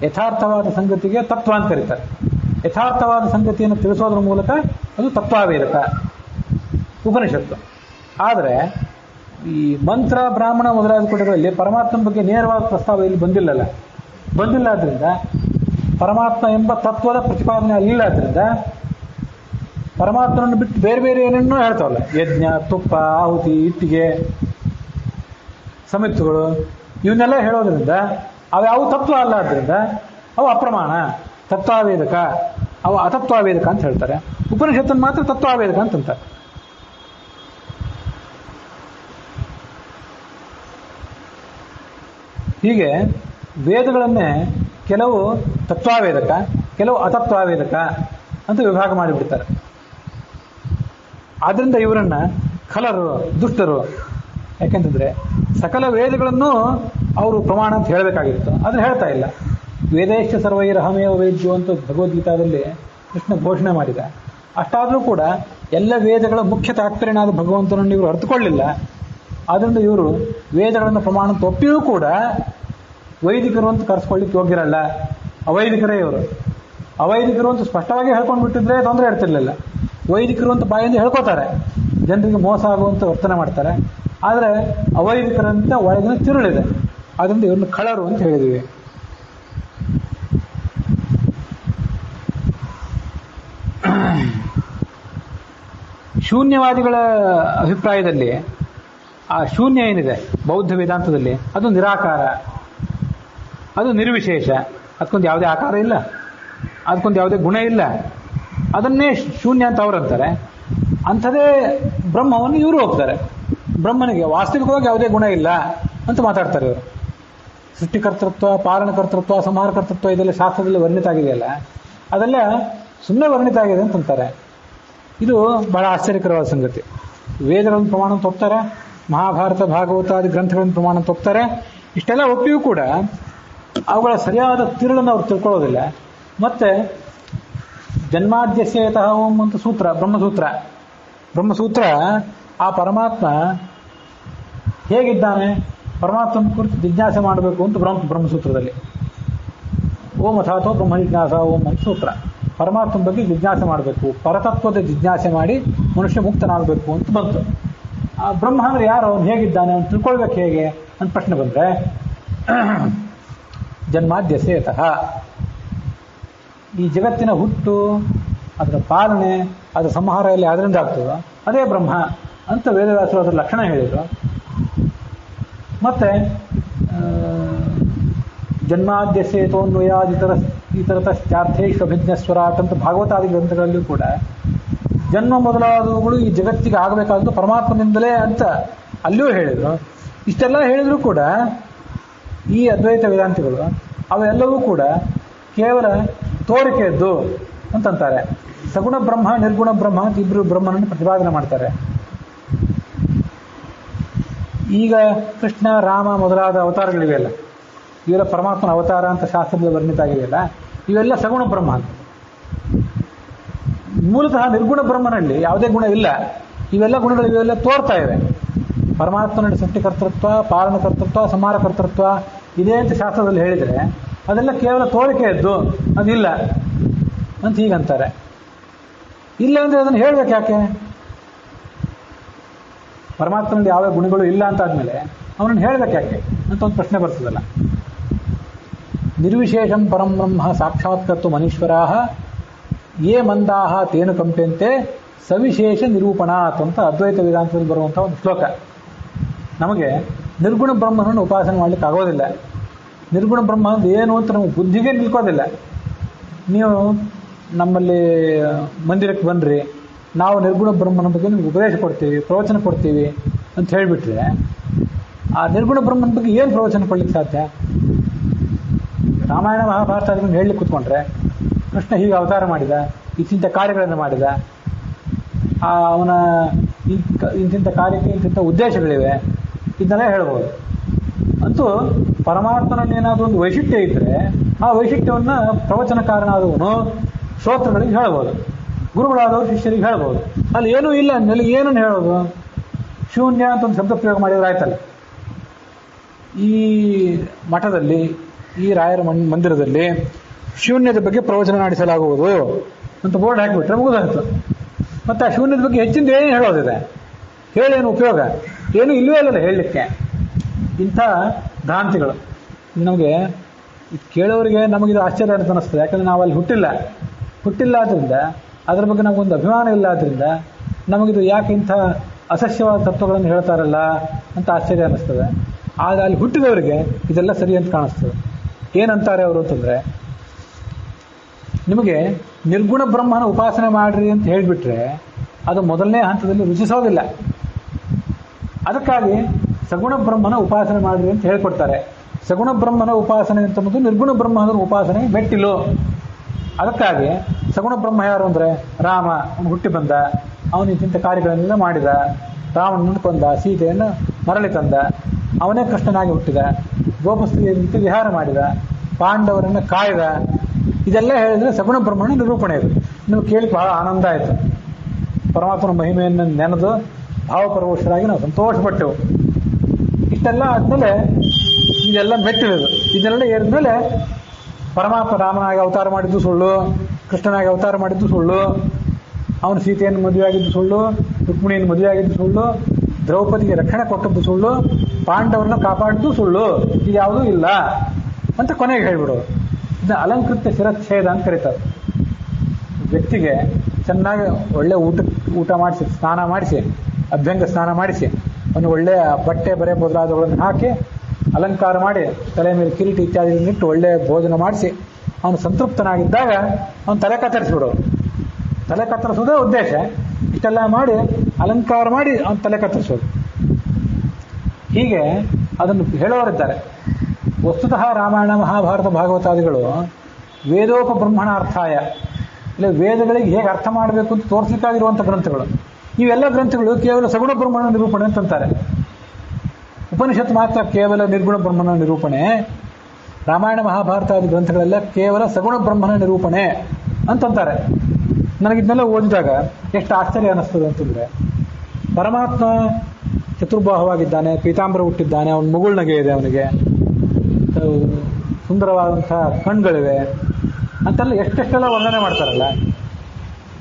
ಯಥಾರ್ಥವಾದ ಸಂಗತಿಗೆ ತತ್ವ ಅಂತ ಕರೀತಾರೆ. ಯಥಾರ್ಥವಾದ ಸಂಗತಿಯನ್ನು ತಿಳಿಸೋದ್ರ ಮೂಲಕ ಅದು ತತ್ವಾವೇದಕ ಉಪನಿಷತ್ತು. ಆದರೆ ಈ ಮಂತ್ರ, ಬ್ರಾಹ್ಮಣ ಮೊದಲಾದ ಕೊಟ್ಟಗಳಲ್ಲಿ ಪರಮಾತ್ಮನ ಬಗ್ಗೆ ನೇರವಾದ ಪ್ರಸ್ತಾವ ಇಲ್ಲಿ ಬಂದಿಲ್ಲ ಆದ್ರಿಂದ ಪರಮಾತ್ಮ ಎಂಬ ತತ್ವದ ಪ್ರತಿಪಾದನೆ ಅಲ್ಲಿಲ್ಲ. ಆದ್ರಿಂದ ಪರಮಾತ್ಮನನ್ನು ಬಿಟ್ಟು ಬೇರೆ ಬೇರೆ ಏನೇನೋ ಹೇಳ್ತಾವಲ್ಲ, ಯಜ್ಞ, ತುಪ್ಪ, ಆಹುತಿ, ಇಟ್ಟಿಗೆ, ಸಮಿತ್ತುಗಳು, ಇವನ್ನೆಲ್ಲ ಹೇಳೋದ್ರಿಂದ ಅವು ತತ್ವ ಅಲ್ಲ. ಆದ್ರಿಂದ ಅವು ಅಪ್ರಮಾಣ, ತತ್ವಾವೇದಕ. ಅವು ಅತತ್ವಾವೇದಕ ಅಂತ ಹೇಳ್ತಾರೆ. ಉಪನಿಷತ್ತನ್ನು ಮಾತ್ರ ತತ್ವಾವೇದಕ ಅಂತಂತಾರೆ. ಹೀಗೆ ವೇದಗಳನ್ನೇ ಕೆಲವು ತತ್ವಾವೇದಕ, ಕೆಲವು ಅತತ್ವಾವೇದಕ ಅಂತ ವಿಭಾಗ ಮಾಡಿಬಿಡ್ತಾರೆ. ಆದ್ರಿಂದ ಇವರನ್ನ ಖಲರು, ದುಷ್ಟರು. ಯಾಕೆಂತಂದ್ರೆ ಸಕಲ ವೇದಗಳನ್ನು ಅವರು ಪ್ರಮಾಣ ಅಂತ ಹೇಳಬೇಕಾಗಿತ್ತು, ಅದನ್ನ ಹೇಳ್ತಾ ಇಲ್ಲ. ವೇದೇಶ ಸರ್ವೈರಹಮೇವ ವೇದ್ಯೋ ಅಂತ ಭಗವದ್ಗೀತಾದಲ್ಲಿ ಕೃಷ್ಣ ಘೋಷಣೆ ಮಾಡಿದ. ಅಷ್ಟಾದರೂ ಕೂಡ ಎಲ್ಲ ವೇದಗಳ ಮುಖ್ಯ ತಾತ್ಪರ್ಯನಾದ ಭಗವಂತನನ್ನು ಇವರು ಅರ್ಥಕೊಳ್ಳಿಲ್ಲ. ಆದ್ರಿಂದ ಇವರು ವೇದಗಳನ್ನು ಪ್ರಮಾಣ ಅಂತ ಒಪ್ಪಿಯೂ ಕೂಡ ವೈದಿಕರು ಅಂತ ಕರೆಸ್ಕೊಳ್ಳಿಕ್ಕೆ ಯೋಗ್ಯರಲ್ಲ, ಅವೈದಿಕರೇ ಇವರು. ಅವೈದಿಕರು ಅಂತ ಸ್ಪಷ್ಟವಾಗಿ ಹೇಳ್ಕೊಂಡು ಬಿಟ್ಟಿದ್ರೆ ತೊಂದರೆ ಇರ್ತಿರ್ಲಿಲ್ಲ. ವೈದಿಕರು ಅಂತ ಬಾಯಿಂದ ಹೇಳ್ಕೋತಾರೆ, ಜನರಿಗೆ ಮೋಸ ಆಗುವಂತ ವರ್ತನೆ ಮಾಡ್ತಾರೆ. ಆದರೆ ಅವೈದಿಕರಂತ ಒಳಗಿನ ತಿರುಳಿದೆ. ಅದರಿಂದ ಇವ್ರನ್ನ ಖಳರು ಅಂತ ಹೇಳಿದ್ವಿ. ಶೂನ್ಯವಾದಿಗಳ ಅಭಿಪ್ರಾಯದಲ್ಲಿ ಆ ಶೂನ್ಯ ಏನಿದೆ ಬೌದ್ಧ ವೇದಾಂತದಲ್ಲಿ ಅದು ನಿರಾಕಾರ, ಅದು ನಿರ್ವಿಶೇಷ. ಅದಕ್ಕೊಂದು ಯಾವುದೇ ಆಕಾರ ಇಲ್ಲ, ಅದಕ್ಕೊಂದು ಯಾವುದೇ ಗುಣ ಇಲ್ಲ, ಅದನ್ನೇ ಶೂನ್ಯ ಅಂತ ಅವರಂತಾರೆ. ಅಂಥದೇ ಬ್ರಹ್ಮವನ್ನು ಇವರು ಹೋಗ್ತಾರೆ. ಬ್ರಹ್ಮನಿಗೆ ವಾಸ್ತವಿಕವಾಗಿ ಯಾವುದೇ ಗುಣ ಇಲ್ಲ ಅಂತ ಮಾತಾಡ್ತಾರೆ ಇವರು. ಸೃಷ್ಟಿಕರ್ತೃತ್ವ, ಪಾಲನಕರ್ತೃತ್ವ, ಸಂಹಾರಕರ್ತೃತ್ವ ಇದೆಲ್ಲ ಶಾಸ್ತ್ರದಲ್ಲಿ ವರ್ಣಿತ ಆಗಿದೆಯಲ್ಲ, ಅದೆಲ್ಲ ಸುಮ್ಮನೆ ವರ್ಣಿತ ಆಗಿದೆ ಅಂತಂತಾರೆ. ಇದು ಬಹಳ ಆಶ್ಚರ್ಯಕರವಾದ ಸಂಗತಿ. ವೇದಗಳನ್ನು ಪ್ರಮಾಣ ಅಂತ ಒಪ್ತಾರೆ, ಮಹಾಭಾರತ, ಭಾಗವತಾದಿ ಗ್ರಂಥಗಳನ್ನು ಪ್ರಮಾಣ ಅಂತ ಒಪ್ತಾರೆ. ಇಷ್ಟೆಲ್ಲ ಒಪ್ಪಿಯೂ ಕೂಡ ಅವುಗಳ ಸರಿಯಾದ ತಿರುಳನ್ನು ಅವ್ರು ತಿಳ್ಕೊಳ್ಳೋದಿಲ್ಲ. ಮತ್ತೆ ಜನ್ಮಾದ್ಯಸ್ಯತಃ ಓಂ ಅಂತ ಸೂತ್ರ, ಬ್ರಹ್ಮಸೂತ್ರ ಆ ಪರಮಾತ್ಮ ಹೇಗಿದ್ದಾನೆ, ಪರಮಾತ್ಮನ ಕುರಿತು ಜಿಜ್ಞಾಸೆ ಮಾಡಬೇಕು ಅಂತ ಬ್ರಹ್ಮಸೂತ್ರದಲ್ಲಿ ಓಂ ಅಥಾತೋ ಬ್ರಹ್ಮ ಜಿಜ್ಞಾಸ ಓಂ ಅಂತ ಸೂತ್ರ. ಪರಮಾತ್ಮನ ಬಗ್ಗೆ ಜಿಜ್ಞಾಸೆ ಮಾಡಬೇಕು, ಪರತತ್ವದ ಜಿಜ್ಞಾಸೆ ಮಾಡಿ ಮನುಷ್ಯ ಮುಕ್ತನಾಗಬೇಕು ಅಂತ ಬಂತು. ಆ ಬ್ರಹ್ಮ ಅಂದ್ರೆ ಯಾರು, ಅವನು ಹೇಗಿದ್ದಾನೆ, ಅವನು ತಿಳ್ಕೊಳ್ಬೇಕು ಹೇಗೆ ಅಂತ ಪ್ರಶ್ನೆ ಬಂದ್ರೆ ಜನ್ಮಾದ್ಯಸ್ಯತಃ ಈ ಜಗತ್ತಿನ ಹುಟ್ಟು, ಅದರ ಪಾಲನೆ, ಅದರ ಸಂಹಾರ ಎಲ್ಲಿ ಅದರಿಂದ ಆಗ್ತದೋ ಅದೇ ಬ್ರಹ್ಮ ಅಂತ ವೇದವ್ಯಾಸರು ಅದರ ಲಕ್ಷಣ ಹೇಳಿದರು. ಮತ್ತೆ ಜನ್ಮಾದ್ಯಸ್ಯೇತೋನ್ವಯಾದ್ ಇತರತಶ್ಚಾರ್ಥೇಶ್ವಭಿಜ್ಞಸ್ವರಾಟ್ ಅಂತ ಭಾಗವತಾದಿ ಗ್ರಂಥಗಳಲ್ಲಿಯೂ ಕೂಡ ಜನ್ಮ ಮೊದಲಾದವುಗಳು ಈ ಜಗತ್ತಿಗೆ ಆಗಬೇಕಾದ್ದು ಪರಮಾತ್ಮನಿಂದಲೇ ಅಂತ ಅಲ್ಲಿಯೂ ಹೇಳಿದರು. ಇಷ್ಟೆಲ್ಲ ಹೇಳಿದರೂ ಕೂಡ ಈ ಅದ್ವೈತ ವೇದಾಂತಿಗಳು ಅವೆಲ್ಲವೂ ಕೂಡ ಕೇವಲ ತೋರಿಕೆಯದ್ದು ಅಂತಂತಾರೆ. ಸಗುಣ ಬ್ರಹ್ಮ, ನಿರ್ಗುಣ ಬ್ರಹ್ಮ ಅಂತ ಇಬ್ಬರು ಬ್ರಹ್ಮನನ್ನು ಪ್ರತಿಪಾದನೆ ಮಾಡ್ತಾರೆ. ಈಗ ಕೃಷ್ಣ, ರಾಮ ಮೊದಲಾದ ಅವತಾರಗಳಿವೆಯಲ್ಲ, ಇವೆಲ್ಲ ಪರಮಾತ್ಮನ ಅವತಾರ ಅಂತ ಶಾಸ್ತ್ರದಲ್ಲಿ ವರ್ಣಿತ ಆಗಿದೆಯಲ್ಲ, ಇವೆಲ್ಲ ಸಗುಣ ಬ್ರಹ್ಮ ಅಂತ. ಮೂಲತಃ ನಿರ್ಗುಣ ಬ್ರಹ್ಮನಲ್ಲಿ ಯಾವುದೇ ಗುಣ ಇಲ್ಲ. ಇವೆಲ್ಲ ಗುಣಗಳು ಇವೆಲ್ಲ ತೋರ್ತಾ ಇವೆ. ಪರಮಾತ್ಮನ ಸೃಷ್ಟಿಕರ್ತೃತ್ವ, ಪಾಲನಕರ್ತೃತ್ವ, ಸಂಹಾರಕರ್ತೃತ್ವ ಇದೆ ಅಂತ ಶಾಸ್ತ್ರದಲ್ಲಿ ಹೇಳಿದರೆ ಅದೆಲ್ಲ ಕೇವಲ ತೋರಿಕೆಯದ್ದು, ಅದಿಲ್ಲ ಅಂತ ಹೀಗಂತಾರೆ. ಇಲ್ಲ ಅಂದರೆ ಅದನ್ನು ಹೇಳ್ಬೇಕು ಯಾಕೆ? ಪರಮಾತ್ಮನಲ್ಲಿ ಯಾವ ಗುಣಗಳು ಇಲ್ಲ ಅಂತ ಆದ್ಮೇಲೆ ಅವನನ್ನು ಹೇಳ್ಬೇಕು ಯಾಕೆ ಅಂತ ಒಂದು ಪ್ರಶ್ನೆ ಬರ್ತದಲ್ಲ. ನಿರ್ವಿಶೇಷಂ ಪರಂ ಬ್ರಹ್ಮ ಸಾಕ್ಷಾತ್ಕರ್ತು ಮನೀಶ್ವರಾಹ ಯೇ ಮಂದಾಹ ತೇನು ಕಂಪ್ಯಂತೆ ಸವಿಶೇಷ ನಿರೂಪಣಾತ್ ಅಂತ ಅದ್ವೈತ ವೇದಾಂತದಲ್ಲಿ ಬರುವಂಥ ಒಂದು ಶ್ಲೋಕ. ನಮಗೆ ನಿರ್ಗುಣ ಬ್ರಹ್ಮನನ್ನು ಉಪಾಸನೆ ಮಾಡಲಿಕ್ಕೆ ಆಗೋದಿಲ್ಲ. ನಿರ್ಗುಣ ಬ್ರಹ್ಮ ಅಂದ್ರೆ ಏನು ಅಂತ ನಮಗೆ ಬುದ್ಧಿಗೆ ನಿಲ್ಕೋದಿಲ್ಲ. ನೀವು ನಮ್ಮಲ್ಲಿ ಮಂದಿರಕ್ಕೆ ಬನ್ನಿರಿ, ನಾವು ನಿರ್ಗುಣ ಬ್ರಹ್ಮನ ಬಗ್ಗೆ ನಿಮ್ಗೆ ಉಪದೇಶ ಕೊಡ್ತೀವಿ, ಪ್ರವಚನ ಕೊಡ್ತೀವಿ ಅಂತ ಹೇಳಿಬಿಟ್ರೆ ಆ ನಿರ್ಗುಣ ಬ್ರಹ್ಮನ ಬಗ್ಗೆ ಏನು ಪ್ರವಚನ ಕೊಡ್ಲಿಕ್ಕೆ ಸಾಧ್ಯ? ರಾಮಾಯಣ ಮಹಾಭಾರತಗಳನ್ನು ಹೇಳಲಿಕ್ಕೆ ಕೂತ್ಕೊಂಡ್ರೆ ಕೃಷ್ಣ ಹೀಗೆ ಅವತಾರ ಮಾಡಿದ, ಇಂತಿಂಥ ಕಾರ್ಯಗಳನ್ನು ಮಾಡಿದ, ಅವನ ಇಂತಿಂಥ ಕಾರ್ಯಕ್ಕೆ ಇಂತಿಂಥ ಉದ್ದೇಶಗಳಿವೆ, ಇದನ್ನೆಲ್ಲ ಹೇಳ್ಬೋದು. ಅಂತೂ ಪರಮಾತ್ಮನಲ್ಲಿ ಏನಾದರೂ ಒಂದು ವೈಶಿಷ್ಟ್ಯ ಇದ್ದರೆ ಆ ವೈಶಿಷ್ಟ್ಯವನ್ನು ಪ್ರವಚನಕಾರನಾದವನು ಶ್ರೋತೃಗಳಿಗೆ ಹೇಳ್ಬೋದು, ಗುರುಗಳಾದವರು ಶಿಷ್ಯರಿಗೆ ಹೇಳ್ಬೋದು. ಅಲ್ಲಿ ಏನೂ ಇಲ್ಲ ಅಂದಮೇಲೆ ಏನನ್ನು ಹೇಳೋದು? ಶೂನ್ಯ ಅಂತ ಒಂದು ಶಬ್ದ ಪ್ರಯೋಗ ಮಾಡಿದ್ರೆ ಆಯ್ತಲ್ಲ. ಈ ಮಠದಲ್ಲಿ, ಈ ರಾಯರ ಮಂದಿರದಲ್ಲಿ ಶೂನ್ಯದ ಬಗ್ಗೆ ಪ್ರವಚನ ನಡೆಸಲಾಗುವುದು ಅಂತ ಬೋರ್ಡ್ ಹಾಕಿಬಿಟ್ರೆ ಮುಗಿದಾಯ್ತು. ಮತ್ತು ಆ ಶೂನ್ಯದ ಬಗ್ಗೆ ಹೆಚ್ಚಿಂದ ಏನು ಹೇಳೋದಿದೆ? ಹೇಳೇನು ಉಪಯೋಗ? ಏನೂ ಇಲ್ಲವೇ ಇಲ್ಲಲ್ಲ ಹೇಳಲಿಕ್ಕೆ. ಇಂಥ ಭ್ರಾಂತಿಗಳು ನಮಗೆ ಕೇಳೋರಿಗೆ ನಮಗಿದು ಆಶ್ಚರ್ಯ ಅಂತ ಅನ್ನಿಸ್ತದೆ. ಯಾಕಂದರೆ ನಾವು ಅಲ್ಲಿ ಹುಟ್ಟಿಲ್ಲ ಆದ್ದರಿಂದ, ಅದರ ಬಗ್ಗೆ ನಮಗೊಂದು ಅಭಿಮಾನ ಇಲ್ಲ ಆದ್ದರಿಂದ ನಮಗಿದು ಯಾಕೆ ಇಂಥ ಅಸಸ್ಯವಾದ ತತ್ವಗಳನ್ನು ಹೇಳ್ತಾರಲ್ಲ ಅಂತ ಆಶ್ಚರ್ಯ ಅನ್ನಿಸ್ತದೆ. ಆಗ ಅಲ್ಲಿ ಹುಟ್ಟಿದವರಿಗೆ ಇದೆಲ್ಲ ಸರಿ ಅಂತ ಕಾಣಿಸ್ತದೆ. ಏನಂತಾರೆ ಅವರು ಅಂತಂದರೆ, ನಿಮಗೆ ನಿರ್ಗುಣ ಬ್ರಹ್ಮನ ಉಪಾಸನೆ ಮಾಡಿರಿ ಅಂತ ಹೇಳಿಬಿಟ್ರೆ ಅದು ಮೊದಲನೇ ಹಂತದಲ್ಲಿ ರುಚಿಸೋದಿಲ್ಲ. ಅದಕ್ಕಾಗಿ ಸಗುಣ ಬ್ರಹ್ಮನ ಉಪಾಸನೆ ಮಾಡಿರಿ ಅಂತ ಹೇಳ್ಕೊಡ್ತಾರೆ. ಸಗುಣ ಬ್ರಹ್ಮನ ಉಪಾಸನೆ ಅಂತಂಬುದು ನಿರ್ಗುಣ ಬ್ರಹ್ಮನ ಉಪಾಸನೆ ಮೆಟ್ಟಿಲು. ಅದಕ್ಕಾಗಿ ಸಗುಣ ಬ್ರಹ್ಮ ಯಾರು ಅಂದರೆ ರಾಮ. ಅವನು ಹುಟ್ಟಿ ಬಂದ, ಅವನು ಇಂಥ ಕಾರ್ಯಗಳನ್ನೆಲ್ಲ ಮಾಡಿದ, ರಾವಣನನ್ನು ಕೊಂದ, ಸೀತೆಯನ್ನು ಮರಳಿ ತಂದ, ಅವನೇ ಕೃಷ್ಣನಾಗಿ ಹುಟ್ಟಿದ, ಗೋಪಸ್ತ್ರೀಯ ರೀತಿ ವಿಹಾರ ಮಾಡಿದ, ಪಾಂಡವರನ್ನು ಕಾಯ್ದ. ಇದೆಲ್ಲ ಹೇಳಿದರೆ ಸಗುಣ ಬ್ರಹ್ಮನ ನಿರೂಪಣೆ ಇದು. ನೀವು ಕೇಳಿ ಬಹಳ ಆನಂದ ಆಯಿತು. ಪರಮಾತ್ಮನ ಮಹಿಮೆಯನ್ನು ನೆನೆದು ಭಾವಪರವಶರಾಗಿ ನಾವು ಸಂತೋಷಪಟ್ಟೆವು. ಇಷ್ಟೆಲ್ಲ ಆದಮೇಲೆ ಇದೆಲ್ಲ ಮೆಟ್ಟಿರೋದು. ಇದನ್ನೆಲ್ಲ ಏರಿದ್ಮೇಲೆ ಪರಮಾತ್ಮ ರಾಮನಾಗಿ ಅವತಾರ ಮಾಡಿದ್ದು ಸುಳ್ಳು, ಕೃಷ್ಣನಾಗಿ ಅವತಾರ ಮಾಡಿದ್ದು ಸುಳ್ಳು, ಅವನು ಸೀತೆಯನ್ನು ಮದುವೆ ಆಗಿದ್ದು ಸುಳ್ಳು, ರುಕ್ಮಿಣಿಯನ್ನು ಮದುವೆ ಆಗಿದ್ದು ಸುಳ್ಳು, ದ್ರೌಪದಿಗೆ ರಕ್ಷಣೆ ಕೊಟ್ಟದ್ದು ಸುಳ್ಳು, ಪಾಂಡವರನ್ನ ಕಾಪಾಡಿದ್ದು ಸುಳ್ಳು, ಇದು ಯಾವುದೂ ಇಲ್ಲ ಅಂತ ಕೊನೆಗೆ ಹೇಳ್ಬಿಡೋದು. ಇದನ್ನ ಅಲಂಕೃತ ಶಿರಚ್ಛೇದ ಅಂತ ಕರೀತಾರೆ. ವ್ಯಕ್ತಿಗೆ ಚೆನ್ನಾಗಿ ಒಳ್ಳೆ ಊಟ ಮಾಡಿಸಿ, ಸ್ನಾನ ಮಾಡಿಸಿ, ಅಭ್ಯಂಗ ಸ್ನಾನ ಮಾಡಿಸಿ, ಅವನು ಒಳ್ಳೆಯ ಬಟ್ಟೆ ಬರೆ ಮೊದಲಾದವುಗಳನ್ನು ಹಾಕಿ ಅಲಂಕಾರ ಮಾಡಿ, ತಲೆ ಮೇಲೆ ಕಿರೀಟ ಇತ್ಯಾದಿಗಳನ್ನಿಟ್ಟು ಒಳ್ಳೆಯ ಭೋಜನ ಮಾಡಿಸಿ ಅವನು ಸಂತೃಪ್ತನಾಗಿದ್ದಾಗ ಅವನು ತಲೆ ಕತ್ತರಿಸ್ಬಿಡೋದು. ತಲೆ ಕತ್ತರಿಸೋದೇ ಉದ್ದೇಶ. ಇಷ್ಟೆಲ್ಲ ಮಾಡಿ ಅಲಂಕಾರ ಮಾಡಿ ಅವನು ತಲೆ ಕತ್ತರಿಸೋದು. ಹೀಗೆ ಅದನ್ನು ಹೇಳೋರಿದ್ದಾರೆ. ವಸ್ತುತಃ ರಾಮಾಯಣ, ಮಹಾಭಾರತ, ಭಾಗವತಾದಿಗಳು ವೇದೋಪಬ್ರಹ್ಮಣಾರ್ಥಾಯ, ಇಲ್ಲ ವೇದಗಳಿಗೆ ಹೇಗೆ ಅರ್ಥ ಮಾಡಬೇಕು ಅಂತ ತೋರಿಸಲಿಕ್ಕಾಗಿರುವಂಥ ಗ್ರಂಥಗಳು. ಇವೆಲ್ಲ ಗ್ರಂಥಗಳು ಕೇವಲ ಸಗುಣ ಬ್ರಹ್ಮಣ ನಿರೂಪಣೆ ಅಂತಂತಾರೆ. ಉಪನಿಷತ್ತು ಮಾತ್ರ ಕೇವಲ ನಿರ್ಗುಣ ಬ್ರಹ್ಮನ ನಿರೂಪಣೆ. ರಾಮಾಯಣ ಮಹಾಭಾರತಾದಿ ಗ್ರಂಥಗಳೆಲ್ಲ ಕೇವಲ ಸಗುಣ ಬ್ರಹ್ಮನ ನಿರೂಪಣೆ ಅಂತಂತಾರೆ. ನನಗಿದ್ನೆಲ್ಲ ಓದಿದಾಗ ಎಷ್ಟು ಆಶ್ಚರ್ಯ ಅನ್ನಿಸ್ತದೆ ಅಂತಂದರೆ, ಪರಮಾತ್ಮ ಚತುರ್ಬಾಹವಾಗಿದ್ದಾನೆ, ಪೀತಾಂಬರ ಹುಟ್ಟಿದ್ದಾನೆ, ಅವನ ಮುಗುಳ್ನಗೆ ಇದೆ, ಅವನಿಗೆ ಸುಂದರವಾದಂಥ ಕಣ್ಗಳಿವೆ ಅಂತೆಲ್ಲ ಎಷ್ಟೆಷ್ಟೆಲ್ಲ ವರ್ಣನೆ ಮಾಡ್ತಾರಲ್ಲ.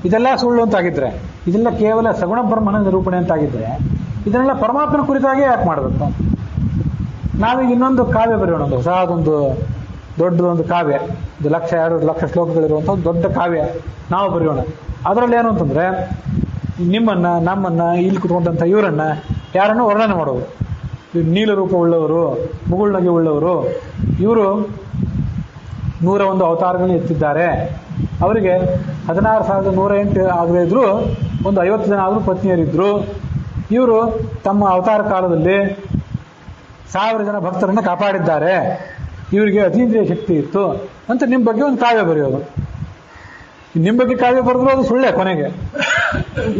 ಇದೆಲ್ಲ ಸುಳ್ಳು ಅಂತಾಗಿದ್ದರೆ, ಇದೆಲ್ಲ ಕೇವಲ ಸಗುಣ ಬ್ರಹ್ಮನ ನಿರೂಪಣೆ ಅಂತಾಗಿದ್ದರೆ, ಇದನ್ನೆಲ್ಲ ಪರಮಾತ್ಮನ ಕುರಿತಾಗೇ ಯಾಕೆ ಮಾಡಬೇಕು? ನಾವೀಗ ಇನ್ನೊಂದು ಕಾವ್ಯ ಬರೆಯೋಣ, ಒಂದು ಹೊಸದೊಂದು ದೊಡ್ಡದೊಂದು ಕಾವ್ಯ, 1,00,000-2 ಲಕ್ಷ ಶ್ಲೋಕಗಳಿರುವಂಥ ಒಂದು ದೊಡ್ಡ ಕಾವ್ಯ ನಾವು ಬರೆಯೋಣ. ಅದರಲ್ಲಿ ಏನು ಅಂತಂದರೆ, ನಿಮ್ಮನ್ನು, ನಮ್ಮನ್ನು, ಇಲ್ಲಿ ಕುತ್ಕೊಂಡಂಥ ಇವರನ್ನು ಯಾರನ್ನು ವರ್ಣನೆ ಮಾಡೋದು. ನೀಲ ರೂಪ ಉಳ್ಳವರು, ಮುಗುಳ್ನಗೆ ಉಳ್ಳವರು, ಇವರು 101 ಅವತಾರಗಳನ್ನು ಎತ್ತಿದ್ದಾರೆ. ಅವರಿಗೆ 16,108 ಆಗದೇ ಇದ್ದರೂ ಒಂದು 50 ಜನ ಆದರೂ ಪತ್ನಿಯರಿದ್ದರು. ಇವರು ತಮ್ಮ ಅವತಾರ ಕಾಲದಲ್ಲಿ 1000 ಜನ ಭಕ್ತರನ್ನು ಕಾಪಾಡಿದ್ದಾರೆ. ಇವರಿಗೆ ಅತೀಂದ್ರಿಯ ಶಕ್ತಿ ಇತ್ತು ಅಂತ ನಿಮ್ಮ ಬಗ್ಗೆ ಒಂದು ಕಾವ್ಯ ಬರೆಯೋದು. ನಿಮ್ಮ ಬಗ್ಗೆ ಕಾವ್ಯ ಬರೆದ್ರು ಅದು ಸುಳ್ಳೆ ಕೊನೆಗೆ.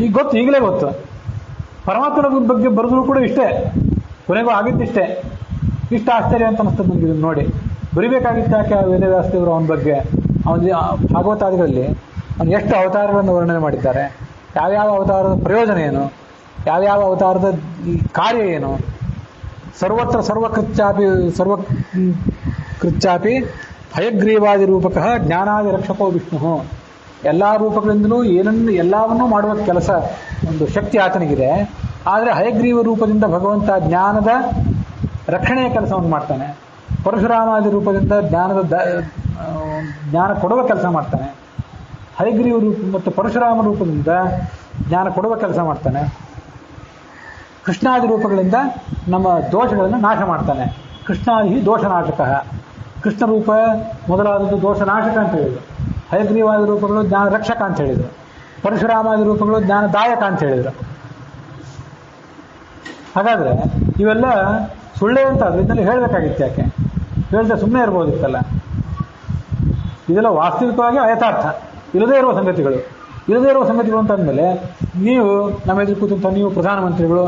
ಈಗ ಗೊತ್ತು, ಈಗಲೇ ಗೊತ್ತು. ಪರಮಾತ್ಮನ ಬಗ್ಗೆ ಬರೆದ್ರು ಕೂಡ ಇಷ್ಟೇ, ಕೊನೆಗೂ ಆಗಿದ್ದಿಷ್ಟೇ. ಇಷ್ಟು ಆಶ್ಚರ್ಯ ಅಂತ ಅನಿಸ್ತದೆ ನನಗೆ ಇದನ್ನು ನೋಡಿ. ಬರಿಬೇಕಾಗಿತ್ತು ಯಾಕೆ ವೇದವ್ಯಾಸದೇವರು ಅವನ ಬಗ್ಗೆ? ಅವನ ಭಾಗವತಾದಿಗಳಲ್ಲಿ ಅವನು ಎಷ್ಟು ಅವತಾರಗಳನ್ನು ವರ್ಣನೆ ಮಾಡಿದ್ದಾರೆ, ಯಾವ್ಯಾವ ಅವತಾರದ ಪ್ರಯೋಜನ ಏನು, ಯಾವ್ಯಾವ ಅವತಾರದ ಕಾರ್ಯ ಏನು. ಸರ್ವಕೃಚ್ಚಾಪಿ ಹಯಗ್ರೀವಾದಿ ರೂಪಕಃ ಜ್ಞಾನಾದಿ ರಕ್ಷಕೋ ವಿಷ್ಣು. ಎಲ್ಲ ರೂಪಗಳಿಂದಲೂ ಎಲ್ಲವನ್ನೂ ಮಾಡುವ ಕೆಲಸ, ಒಂದು ಶಕ್ತಿ ಆತನಿಗಿದೆ. ಆದರೆ ಹಯಗ್ರೀವ ರೂಪದಿಂದ ಭಗವಂತ ಜ್ಞಾನದ ರಕ್ಷಣೆಯ ಕೆಲಸವನ್ನು ಮಾಡ್ತಾನೆ. ಪರಶುರಾಮಾದಿ ರೂಪದಿಂದ ಜ್ಞಾನ ಕೊಡುವ ಕೆಲಸ ಮಾಡ್ತಾನೆ. ಹಯಗ್ರೀವ ರೂಪ ಮತ್ತು ಪರಶುರಾಮ ರೂಪದಿಂದ ಜ್ಞಾನ ಕೊಡುವ ಕೆಲಸ ಮಾಡ್ತಾನೆ. ಕೃಷ್ಣಾದಿ ರೂಪಗಳಿಂದ ನಮ್ಮ ದೋಷಗಳನ್ನು ನಾಶ ಮಾಡ್ತಾನೆ. ಕೃಷ್ಣಾದಿ ದೋಷನಾಶಕ, ಕೃಷ್ಣ ರೂಪ ಮೊದಲಾದದ್ದು ದೋಷನಾಶಕ ಅಂತ ಹೇಳಿದರು. ಹಯಗ್ರೀವಾದಿ ರೂಪಗಳು ಜ್ಞಾನ ರಕ್ಷಕ ಅಂತ ಹೇಳಿದರು. ಪರಶುರಾಮಾದಿ ರೂಪಗಳು ಜ್ಞಾನದಾಯಕ ಅಂತ ಹೇಳಿದರು. ಹಾಗಾದರೆ ಇವೆಲ್ಲ ಸುಳ್ಳೇ ಅಂತ ಅದರಿಂದಲೇ ಹೇಳಬೇಕಾಗಿತ್ತು. ಯಾಕೆ ಹೇಳಿದ್ರೆ ಸುಮ್ಮನೆ ಇರ್ಬೋದಿತ್ತಲ್ಲ. ಇದೆಲ್ಲ ವಾಸ್ತವಿಕವಾಗಿ ಅಯಥಾರ್ಥ, ಇಲ್ಲದೇ ಇರುವ ಸಂಗತಿಗಳು. ಇಲ್ಲದೇ ಇರುವ ಸಂಗತಿಗಳು ಅಂತಂದಮೇಲೆ ನೀವು ನಮ್ಮ ಎದುರು ಕೂತಂಥ ನೀವು ಪ್ರಧಾನಮಂತ್ರಿಗಳು,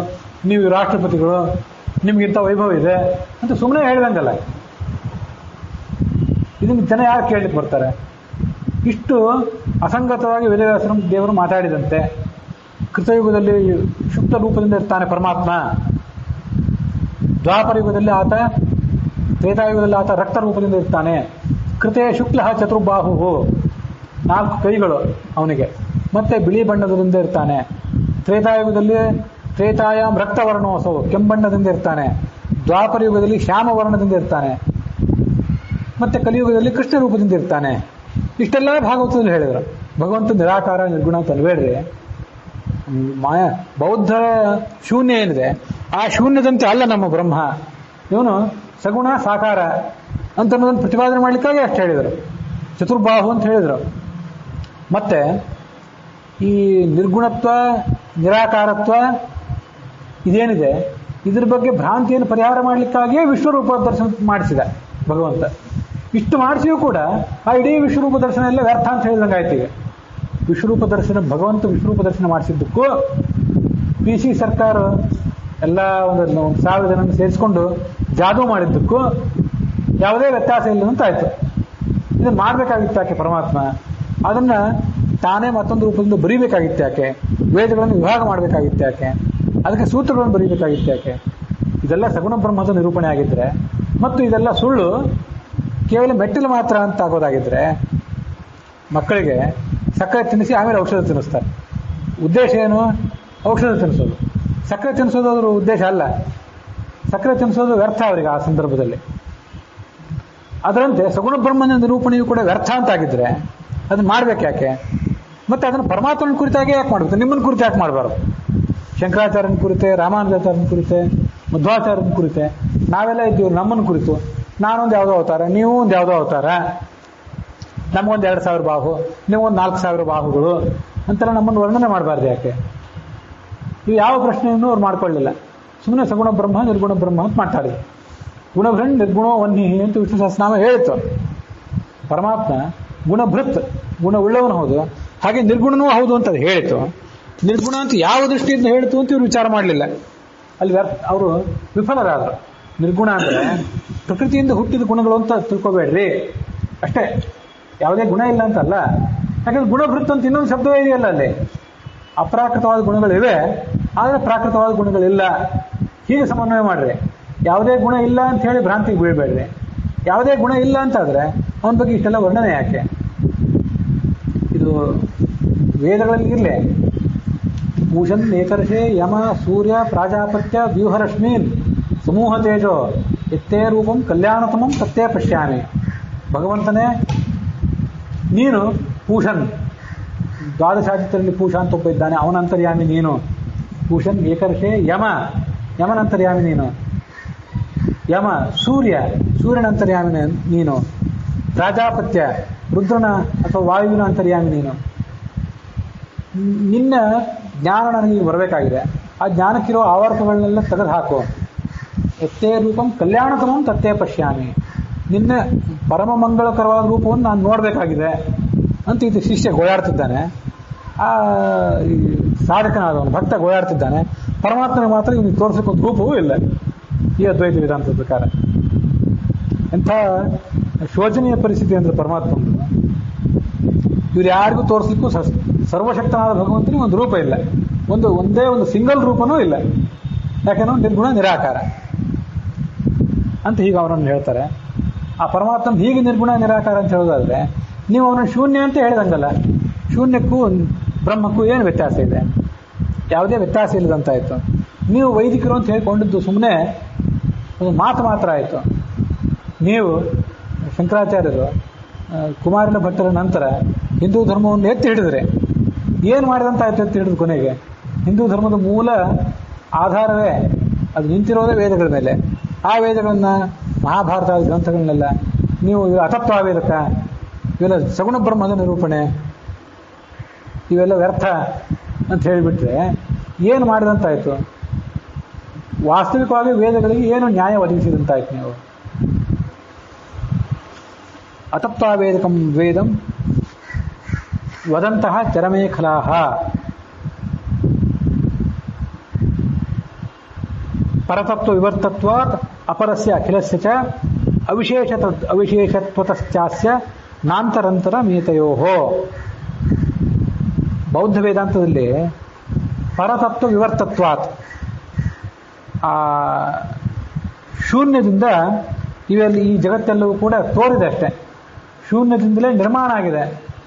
ನೀವು ರಾಷ್ಟ್ರಪತಿಗಳು, ನಿಮಗಿಂತ ವೈಭವ ಇದೆ ಅಂತ ಸುಮ್ಮನೆ ಹೇಳಿದಂಗಲ್ಲ. ಇದನ್ನು ಜನ ಯಾರು ಕೇಳಲಿಕ್ಕೆ ಬರ್ತಾರೆ? ಇಷ್ಟು ಅಸಂಗತವಾಗಿ ವೇದವ್ಯಾಸರ ದೇವರು ಮಾತಾಡಿದಂತೆ. ಕೃತಯುಗದಲ್ಲಿ ಶುದ್ಧ ರೂಪದಿಂದ ಇರ್ತಾನೆ ಪರಮಾತ್ಮ, ದ್ವಾಪರ ಯುಗದಲ್ಲಿ ಆತ, ತ್ರೇತಾಯುಗದಲ್ಲಿ ಆತ ರಕ್ತ ರೂಪದಿಂದ ಇರ್ತಾನೆ. ಕೃತೆ ಶುಕ್ಲ ಚತುರ್ಬಾಹು, 4 ಕೈಗಳು ಅವನಿಗೆ, ಮತ್ತೆ ಬಿಳಿ ಬಣ್ಣದಿಂದ ಇರ್ತಾನೆ. ತ್ರೇತಾಯುಗದಲ್ಲಿ ತ್ರೇತಾಯಾಮ್ ರಕ್ತವರ್ಣೋತ್ಸವ, ಕೆಂಬಣ್ಣದಿಂದ ಇರ್ತಾನೆ. ದ್ವಾಪರ ಯುಗದಲ್ಲಿ ಶ್ಯಾಮ ವರ್ಣದಿಂದ ಇರ್ತಾನೆ. ಮತ್ತೆ ಕಲಿಯುಗದಲ್ಲಿ ಕೃಷ್ಣ ರೂಪದಿಂದ ಇರ್ತಾನೆ. ಇಷ್ಟೆಲ್ಲ ಭಾಗವತದಲ್ಲಿ ಹೇಳಿದರು. ಭಗವಂತ ನಿರಾಕಾರ ನಿರ್ಗುಣ ಅಂತ ಅನ್ಬೇಡ್ರಿ. ಬೌದ್ಧ ಶೂನ್ಯ ಏನಿದೆ ಆ ಶೂನ್ಯದಂತೆ ಅಲ್ಲ ನಮ್ಮ ಬ್ರಹ್ಮ. ಇವನು ಸಗುಣ ಸಾಕಾರ ಅಂತ ಅನ್ನೋದನ್ನು ಪ್ರತಿಪಾದನೆ ಮಾಡಲಿಕ್ಕಾಗಿ ಅಷ್ಟು ಹೇಳಿದರು. ಚತುರ್ಬಾಹು ಅಂತ ಹೇಳಿದರು. ಮತ್ತೆ ಈ ನಿರ್ಗುಣತ್ವ ನಿರಾಕಾರತ್ವ ಇದೇನಿದೆ ಇದ್ರ ಬಗ್ಗೆ ಭ್ರಾಂತಿಯನ್ನು ಪರಿಹಾರ ಮಾಡಲಿಕ್ಕಾಗಿಯೇ ವಿಶ್ವರೂಪ ದರ್ಶನ ಮಾಡಿಸಿದ ಭಗವಂತ. ಇಷ್ಟು ಮಾಡಿಸಿಯೂ ಕೂಡ ಆ ಇಡೀ ವಿಶ್ವರೂಪ ದರ್ಶನ ಎಲ್ಲ ವ್ಯರ್ಥ ಅಂತ ಹೇಳಿದಂಗೆ ಆಯ್ತು. ಈಗ ವಿಶ್ವರೂಪ ದರ್ಶನ, ಭಗವಂತ ವಿಶ್ವರೂಪ ದರ್ಶನ ಮಾಡಿಸಿದ್ದಕ್ಕೂ PC ಸರ್ಕಾರ ಎಲ್ಲ ಒಂದು 1000 ಜನ ಸೇರಿಸ್ಕೊಂಡು ಜಾದೂ ಮಾಡಿದ್ದಕ್ಕೂ ಯಾವುದೇ ವ್ಯತ್ಯಾಸ ಇಲ್ಲ ಅಂತ ಆಯ್ತು. ಇದನ್ನು ಮಾಡಬೇಕಾಗಿತ್ತು ಯಾಕೆ ಪರಮಾತ್ಮ? ಅದನ್ನ ತಾನೇ ಮತ್ತೊಂದು ರೂಪದಿಂದ ಬರೀಬೇಕಾಗಿತ್ತು ಯಾಕೆ? ವೇದಗಳನ್ನು ವಿಭಾಗ ಮಾಡಬೇಕಾಗಿತ್ತು ಯಾಕೆ? ಅದಕ್ಕೆ ಸೂತ್ರಗಳನ್ನು ಬರೀಬೇಕಾಗಿತ್ತು ಯಾಕೆ? ಇದೆಲ್ಲ ಸಗುಣ ಬ್ರಹ್ಮದ ನಿರೂಪಣೆ ಆಗಿದ್ರೆ, ಮತ್ತು ಇದೆಲ್ಲ ಸುಳ್ಳು ಕೇವಲ ಮೆಟ್ಟಿಲು ಮಾತ್ರ ಅಂತ ಆಗೋದಾಗಿದ್ರೆ, ಮಕ್ಕಳಿಗೆ ಸಕ್ಕರೆ ತಿನ್ನಿಸಿ ಆಮೇಲೆ ಔಷಧ ತಿನ್ನಿಸ್ತಾರೆ. ಉದ್ದೇಶ ಏನು? ಔಷಧ ತಿನ್ನಿಸೋದು. ಸಕ್ಕರೆ ತಿನ್ನಿಸೋದು ಅದ್ರ ಉದ್ದೇಶ ಅಲ್ಲ. ಸಕ್ಕರೆ ತಿನ್ನಿಸೋದು ವ್ಯರ್ಥ ಅವರಿಗೆ ಆ ಸಂದರ್ಭದಲ್ಲಿ. ಅದರಂತೆ ಸಗುಣ ಬ್ರಹ್ಮನ ನಿರೂಪಣೆಯು ಕೂಡ ವ್ಯರ್ಥ ಅಂತಾಗಿದ್ರೆ ಅದನ್ನ ಮಾಡ್ಬೇಕು ಯಾಕೆ? ಮತ್ತೆ ಅದನ್ನು ಪರಮಾತ್ಮನ ಕುರಿತಾಗೆ ಯಾಕೆ ಮಾಡಬೇಕು? ನಿಮ್ಮನ್ನ ಕುರಿತು ಯಾಕೆ ಮಾಡಬಾರ್ದು? ಶಂಕರಾಚಾರ್ಯನ ಕುರಿತೆ, ರಾಮಾನುಜಾಚಾರ್ಯನ ಕುರಿತೆ, ಮಧ್ವಾಚಾರ್ಯನ ಕುರಿತೆ ನಾವೆಲ್ಲ ಇದ್ದೀವಿ. ನಮ್ಮನ್ನು ಕುರಿತು ನಾನೊಂದು ಯಾವುದೋ ಅವತಾರ, ನೀವು ಒಂದು ಯಾವುದೋ ಅವತಾರ, ನಮಗೊಂದು 2000 ಬಾಹು, ನೀವೊಂದು 4000 ಬಾಹುಗಳು ಅಂತೆಲ್ಲ ನಮ್ಮನ್ನು ವರ್ಣನೆ ಮಾಡಬಾರ್ದು ಯಾಕೆ? ಇವು ಯಾವ ಪ್ರಶ್ನೆಯನ್ನು ಅವ್ರು ಮಾಡ್ಕೊಳ್ಳಿಲ್ಲ. ಸುಮ್ಮನೆ ಸಗುಣ ಬ್ರಹ್ಮ ನಿರ್ಗುಣ ಬ್ರಹ್ಮ ಅಂತ ಮಾತಾಡಿದ್ರು. ಗುಣಭೃಣ್ ನಿರ್ಗುಣೋ ವನ್ಹಿ ಅಂತ ವಿಷ್ಣು ಸಹಸ್ರನಾಮ ಹೇಳಿತು. ಪರಮಾತ್ಮ ಗುಣಭೃತ್, ಗುಣ ಉಳ್ಳವನು ಹೌದು, ಹಾಗೆ ನಿರ್ಗುಣನೂ ಹೌದು ಅಂತ ಹೇಳಿತು. ನಿರ್ಗುಣ ಅಂತ ಯಾವ ದೃಷ್ಟಿಯಿಂದ ಹೇಳಿತು ಅಂತ ಇವ್ರು ವಿಚಾರ ಮಾಡಲಿಲ್ಲ. ಅಲ್ಲಿ ಅವರು ವಿಫಲರಾದರು. ನಿರ್ಗುಣ ಅಂದರೆ ಪ್ರಕೃತಿಯಿಂದ ಹುಟ್ಟಿದ ಗುಣಗಳು ಅಂತ ತಿಳ್ಕೊಬೇಡ್ರಿ ಅಷ್ಟೇ, ಯಾವುದೇ ಗುಣ ಇಲ್ಲ ಅಂತಲ್ಲ. ಯಾಕಂದ್ರೆ ಗುಣಭೃತ್ ಅಂತ ಇನ್ನೊಂದು ಶಬ್ದವೇ ಇದೆಯಲ್ಲ, ಅಲ್ಲಿ ಅಪ್ರಾಕೃತವಾದ ಗುಣಗಳಿವೆ, ಆದರೆ ಪ್ರಾಕೃತವಾದ ಗುಣಗಳಿಲ್ಲ. ಹೀಗೆ ಸಮನ್ವಯ ಮಾಡ್ರಿ. ಯಾವುದೇ ಗುಣ ಇಲ್ಲ ಅಂತ ಹೇಳಿ ಭ್ರಾಂತಿಗೆ ಬೀಳ್ಬೇಡ್ರಿ. ಯಾವುದೇ ಗುಣ ಇಲ್ಲ ಅಂತಾದರೆ ಅವನ ಬಗ್ಗೆ ಇಷ್ಟೆಲ್ಲ ವರ್ಣನೆ ಯಾಕೆ? ಇದು ವೇದಗಳಲ್ಲಿ ಇರಲಿ. ಭೂಷನ್ ಏಕರ್ಷೆ ಯಮ ಸೂರ್ಯ ಪ್ರಾಜಾಪತ್ಯ ವ್ಯೂಹರಶ್ಮೀನ್ ಸಮೂಹ ತೇಜೋ ಎತ್ತೇ ರೂಪಂ ಕಲ್ಯಾಣತಮಂ ತತ್ತೇ ಪಶ್ಯಾಮಿ. ಭಗವಂತನೇ ನೀನು ಪೂಷನ್, ದ್ವಾದಶಾದಿತ್ಯರಲ್ಲಿ ಪೂಷ ಅಂತ ಒಬ್ಬ ಇದ್ದಾನೆ, ಅವನಂತರ್ಯಾಮಿ ನೀನು. ಪೂಷನ್ ಏಕರ್ಷೆ ಯಮ, ಯಮನಂತರ್ಯಾಮಿ ನೀನು. ಯಮ ಸೂರ್ಯ, ಸೂರ್ಯನಂತರ್ಯಾಮಿ ನೀನು. ಪ್ರಾಜಾಪತ್ಯ ರುದ್ರನ ಅಥವಾ ವಾಯುವಿನ ಅಂತರ್ಯಾಮಿ ನೀನು. ನಿನ್ನ ಜ್ಞಾನ ನನಗೆ ಬರಬೇಕಾಗಿದೆ. ಆ ಜ್ಞಾನಕ್ಕಿರೋ ಆವರ್ತಗಳನ್ನೆಲ್ಲ ತೆಗೆದು ಹಾಕು. ಎತ್ತೇ ರೂಪಂ ಕಲ್ಯಾಣತಮಂ ತತ್ತೇ ಪಶ್ಯಾಮಿ. ನಿನ್ನ ಪರಮ ಮಂಗಳಕರವಾದ ರೂಪವನ್ನು ನಾನು ನೋಡಬೇಕಾಗಿದೆ ಅಂತ ಇದು ಶಿಷ್ಯ ಗೋಳಾಡ್ತಿದ್ದಾನೆ. ಆ ಸಾಧಕನಾದವನು ಭಕ್ತ ಗೋಳಾಡ್ತಿದ್ದಾನೆ. ಪರಮಾತ್ಮನಿಗೆ ಮಾತ್ರ ಇವನಿಗೆ ತೋರಿಸೋಕೆ ರೂಪವೂ ಇಲ್ಲ ಈ ಅದ್ವೈತ ವೇದಾಂತದ ಪ್ರಕಾರ. ಎಂಥ ಶೋಚನೀಯ ಪರಿಸ್ಥಿತಿ ಅಂದರೆ ಪರಮಾತ್ಮಂದು. ಇವ್ರು ಯಾರಿಗೂ ತೋರಿಸ್ಲಿಕ್ಕೂ ಸರ್ವಶಕ್ತನಾದ ಭಗವಂತನಿಗೆ ಒಂದು ರೂಪ ಇಲ್ಲ, ಒಂದೇ ಒಂದು ಸಿಂಗಲ್ ರೂಪನೂ ಇಲ್ಲ. ಯಾಕೆಂದ್ರೆ ನಿರ್ಗುಣ ನಿರಾಕಾರ ಅಂತ ಹೀಗೆ ಅವನನ್ನು ಹೇಳ್ತಾರೆ. ಆ ಪರಮಾತ್ಮ ಹೀಗೆ ನಿರ್ಗುಣ ನಿರಾಕಾರ ಅಂತ ಹೇಳೋದಾದ್ರೆ ನೀವು ಅವನನ್ನು ಶೂನ್ಯ ಅಂತ ಹೇಳಿದಂಗಲ್ಲ. ಶೂನ್ಯಕ್ಕೂ ಬ್ರಹ್ಮಕ್ಕೂ ಏನು ವ್ಯತ್ಯಾಸ ಇದೆ? ಯಾವುದೇ ವ್ಯತ್ಯಾಸ ಇಲ್ಲದಂತಾಯಿತು. ನೀವು ವೈದಿಕರು ಅಂತ ಹೇಳಿಕೊಂಡಿದ್ದು ಸುಮ್ಮನೆ ಒಂದು ಮಾತು ಮಾತ್ರ ಆಯಿತು. ನೀವು ಶಂಕರಾಚಾರ್ಯರು ಕುಮಾರಿಲ ಭಟ್ಟರ ನಂತರ ಹಿಂದೂ ಧರ್ಮವನ್ನು ಎತ್ತಿ ಹಿಡಿದ್ರೆ ಏನು ಮಾಡಿದಂತಾಯ್ತು ಎತ್ತಿ ಹಿಡಿದು ಕೊನೆಗೆ? ಹಿಂದೂ ಧರ್ಮದ ಮೂಲ ಆಧಾರವೇ ಅದು ನಿಂತಿರೋದೇ ವೇದಗಳ ಮೇಲೆ. ಆ ವೇದಗಳನ್ನು, ಮಹಾಭಾರತ ಗ್ರಂಥಗಳನ್ನೆಲ್ಲ ನೀವು ಅತತ್ವಾವೇದಕ, ಇವೆಲ್ಲ ಸಗುಣ ಬ್ರಹ್ಮದ ನಿರೂಪಣೆ, ಇವೆಲ್ಲ ವ್ಯರ್ಥ ಅಂತ ಹೇಳಿಬಿಟ್ರೆ ಏನು ಮಾಡಿದಂತಾಯಿತು? ವಾಸ್ತವಿಕವಾಗಿ ವೇದಗಳಿಗೆ ಏನು ನ್ಯಾಯ ಒದಗಿಸಿದಂತಾಯ್ತು ನೀವು? ಅತತ್ವಾವೇದಕಂ ವೇದಂ ವದಂತಹ ಚರಮೇಖಲಾಹ. ಪರತತ್ವ ವಿವರ್ತತ್ವಾತ್ ಅಪರಸ್ಯ ಅಖಿಲಸ್ಯ ಚ ಅವಿಶೇಷತ್ವತಶ್ಚಾಸ್ಯ ನಾಂತರಂತರ ಮೀತಯೋಹೋ. ಬೌದ್ಧ ವೇದಾಂತದಲ್ಲಿ ಪರತತ್ವ ವಿವರ್ತತ್ವಾತ್, ಆ ಶೂನ್ಯದಿಂದ ಇವೆಲ್ಲ ಈ ಜಗತ್ತೆಲ್ಲವೂ ಕೂಡ ತೋರಿದೆ ಅಷ್ಟೆ. ಶೂನ್ಯದಿಂದಲೇ ನಿರ್ಮಾಣ ಆಗಿದೆ.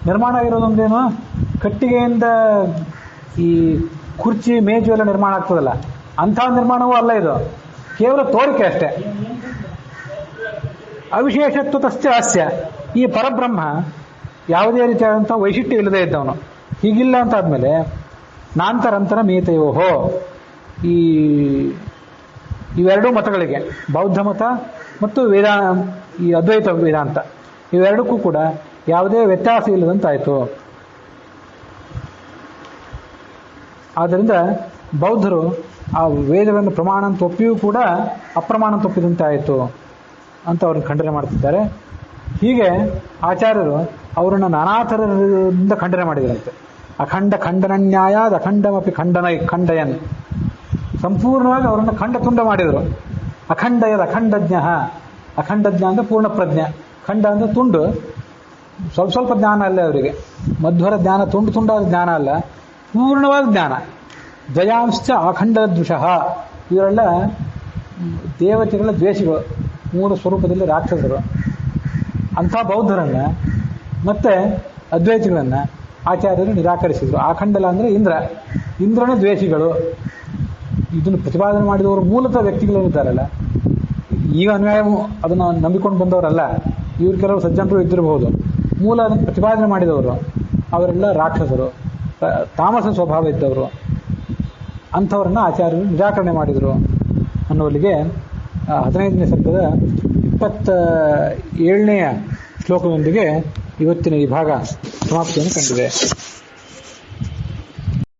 ನಿರ್ಮಾಣ ಆಗಿರೋದೊಂದೇನು, ಕಟ್ಟಿಗೆಯಿಂದ ಈ ಕುರ್ಚಿ ಮೇಜು ಎಲ್ಲ ನಿರ್ಮಾಣ ಆಗ್ತದಲ್ಲ, ಅಂಥ ನಿರ್ಮಾಣವೂ ಅಲ್ಲ ಇದು, ಕೇವಲ ತೋರಿಕೆ ಅಷ್ಟೇ. ಅವಿಶೇಷತ್ವತಸ್ಯ ಹಾಸ್ಯ. ಈ ಪರಬ್ರಹ್ಮ ಯಾವುದೇ ರೀತಿಯಾದಂಥ ವೈಶಿಷ್ಟ್ಯ ಇಲ್ಲದೆ ಇದ್ದವನು. ಹೀಗಿಲ್ಲ ಅಂತಾದ್ಮೇಲೆ ನಾಂತರಂತರ ಮೀತಯೋಹೋ, ಇವೆರಡೂ ಮತಗಳಿಗೆ, ಬೌದ್ಧ ಮತ ಮತ್ತು ಈ ಅದ್ವೈತ ವೇದಾಂತ, ಇವೆರಡಕ್ಕೂ ಕೂಡ ಯಾವುದೇ ವ್ಯತ್ಯಾಸ ಇಲ್ಲದಂತಾಯಿತು. ಆದ್ದರಿಂದ ಬೌದ್ಧರು ಆ ವೇದಗಳನ್ನು ಪ್ರಮಾಣ ಅಂತ ಒಪ್ಪಿಯೂ ಕೂಡ ಅಪ್ರಮಾಣ ಅಂತ ಒಪ್ಪಿದಂತೆ ಆಯಿತು ಅಂತ ಅವ್ರನ್ನ ಖಂಡನೆ ಮಾಡ್ತಿದ್ದಾರೆ. ಹೀಗೆ ಆಚಾರ್ಯರು ಅವರನ್ನು ನಾನಾ ಥರದಿಂದ ಖಂಡನೆ ಮಾಡಿದರಂತೆ. ಅಖಂಡ ಖಂಡನನ್ಯಾಯಾದ ಅಖಂಡಮಪಿ ಖಂಡಯನ್, ಸಂಪೂರ್ಣವಾಗಿ ಅವರನ್ನು ಖಂಡತುಂಡ ಮಾಡಿದರು. ಅಖಂಡಯದ ಅಖಂಡಜ್ಞ, ಅಖಂಡಜ್ಞ ಅಂದರೆ ಪೂರ್ಣ ಪ್ರಜ್ಞೆ, ಖಂಡ ಅಂದರೆ ತುಂಡು, ಸ್ವಲ್ಪ ಸ್ವಲ್ಪ ಜ್ಞಾನ ಅಲ್ಲ ಅವರಿಗೆ, ಮಧ್ವರ ಜ್ಞಾನ ತುಂಡು ತುಂಡಾದ ಜ್ಞಾನ ಅಲ್ಲ, ಪೂರ್ಣವಾದ ಜ್ಞಾನ. ಜಯಾಂಶ್ಚ ಅಖಂಡ ದೃಶಃ, ಇವರೆಲ್ಲ ದೇವತೆಗಳ ದ್ವೇಷಿಗಳು, ಮೂಲ ಸ್ವರೂಪದಲ್ಲಿ ರಾಕ್ಷಸರು. ಅಂಥ ಬೌದ್ಧರನ್ನು ಮತ್ತೆ ಅದ್ವೈತಿಗಳನ್ನು ಆಚಾರ್ಯರು ನಿರಾಕರಿಸಿದರು. ಆಖಂಡಲ ಅಂದರೆ ಇಂದ್ರನ ದ್ವೇಷಿಗಳು. ಇದನ್ನು ಪ್ರತಿಪಾದನೆ ಮಾಡಿದವರು ಮೂಲತಃ ವ್ಯಕ್ತಿಗಳಿದ್ದಾರಲ್ಲ, ಈಗ ಅನ್ಯಾಯ ಅದನ್ನು ನಂಬಿಕೊಂಡು ಬಂದವರಲ್ಲ, ಇವ್ರು ಕೆಲವು ಸಜ್ಜನರು ಇದ್ದಿರಬಹುದು. ಮೂಲ ಅದನ್ನು ಪ್ರತಿಪಾದನೆ ಮಾಡಿದವರು ಅವರೆಲ್ಲ ರಾಕ್ಷಸರು, ತಾಮಸ ಸ್ವಭಾವ ಇದ್ದವರು. ಅಂಥವ್ರನ್ನ ಆಚಾರ್ಯರು ನಿರಾಕರಣೆ ಮಾಡಿದರು ಅನ್ನುವಲ್ಲಿಗೆ 15ನೇ ಸರ್ಗದ 27ನೇ ಶ್ಲೋಕದೊಂದಿಗೆ ಇವತ್ತಿನ ಈ ಭಾಗ ಸಮಾಪ್ತಿಯನ್ನು ಕಂಡಿದೆ.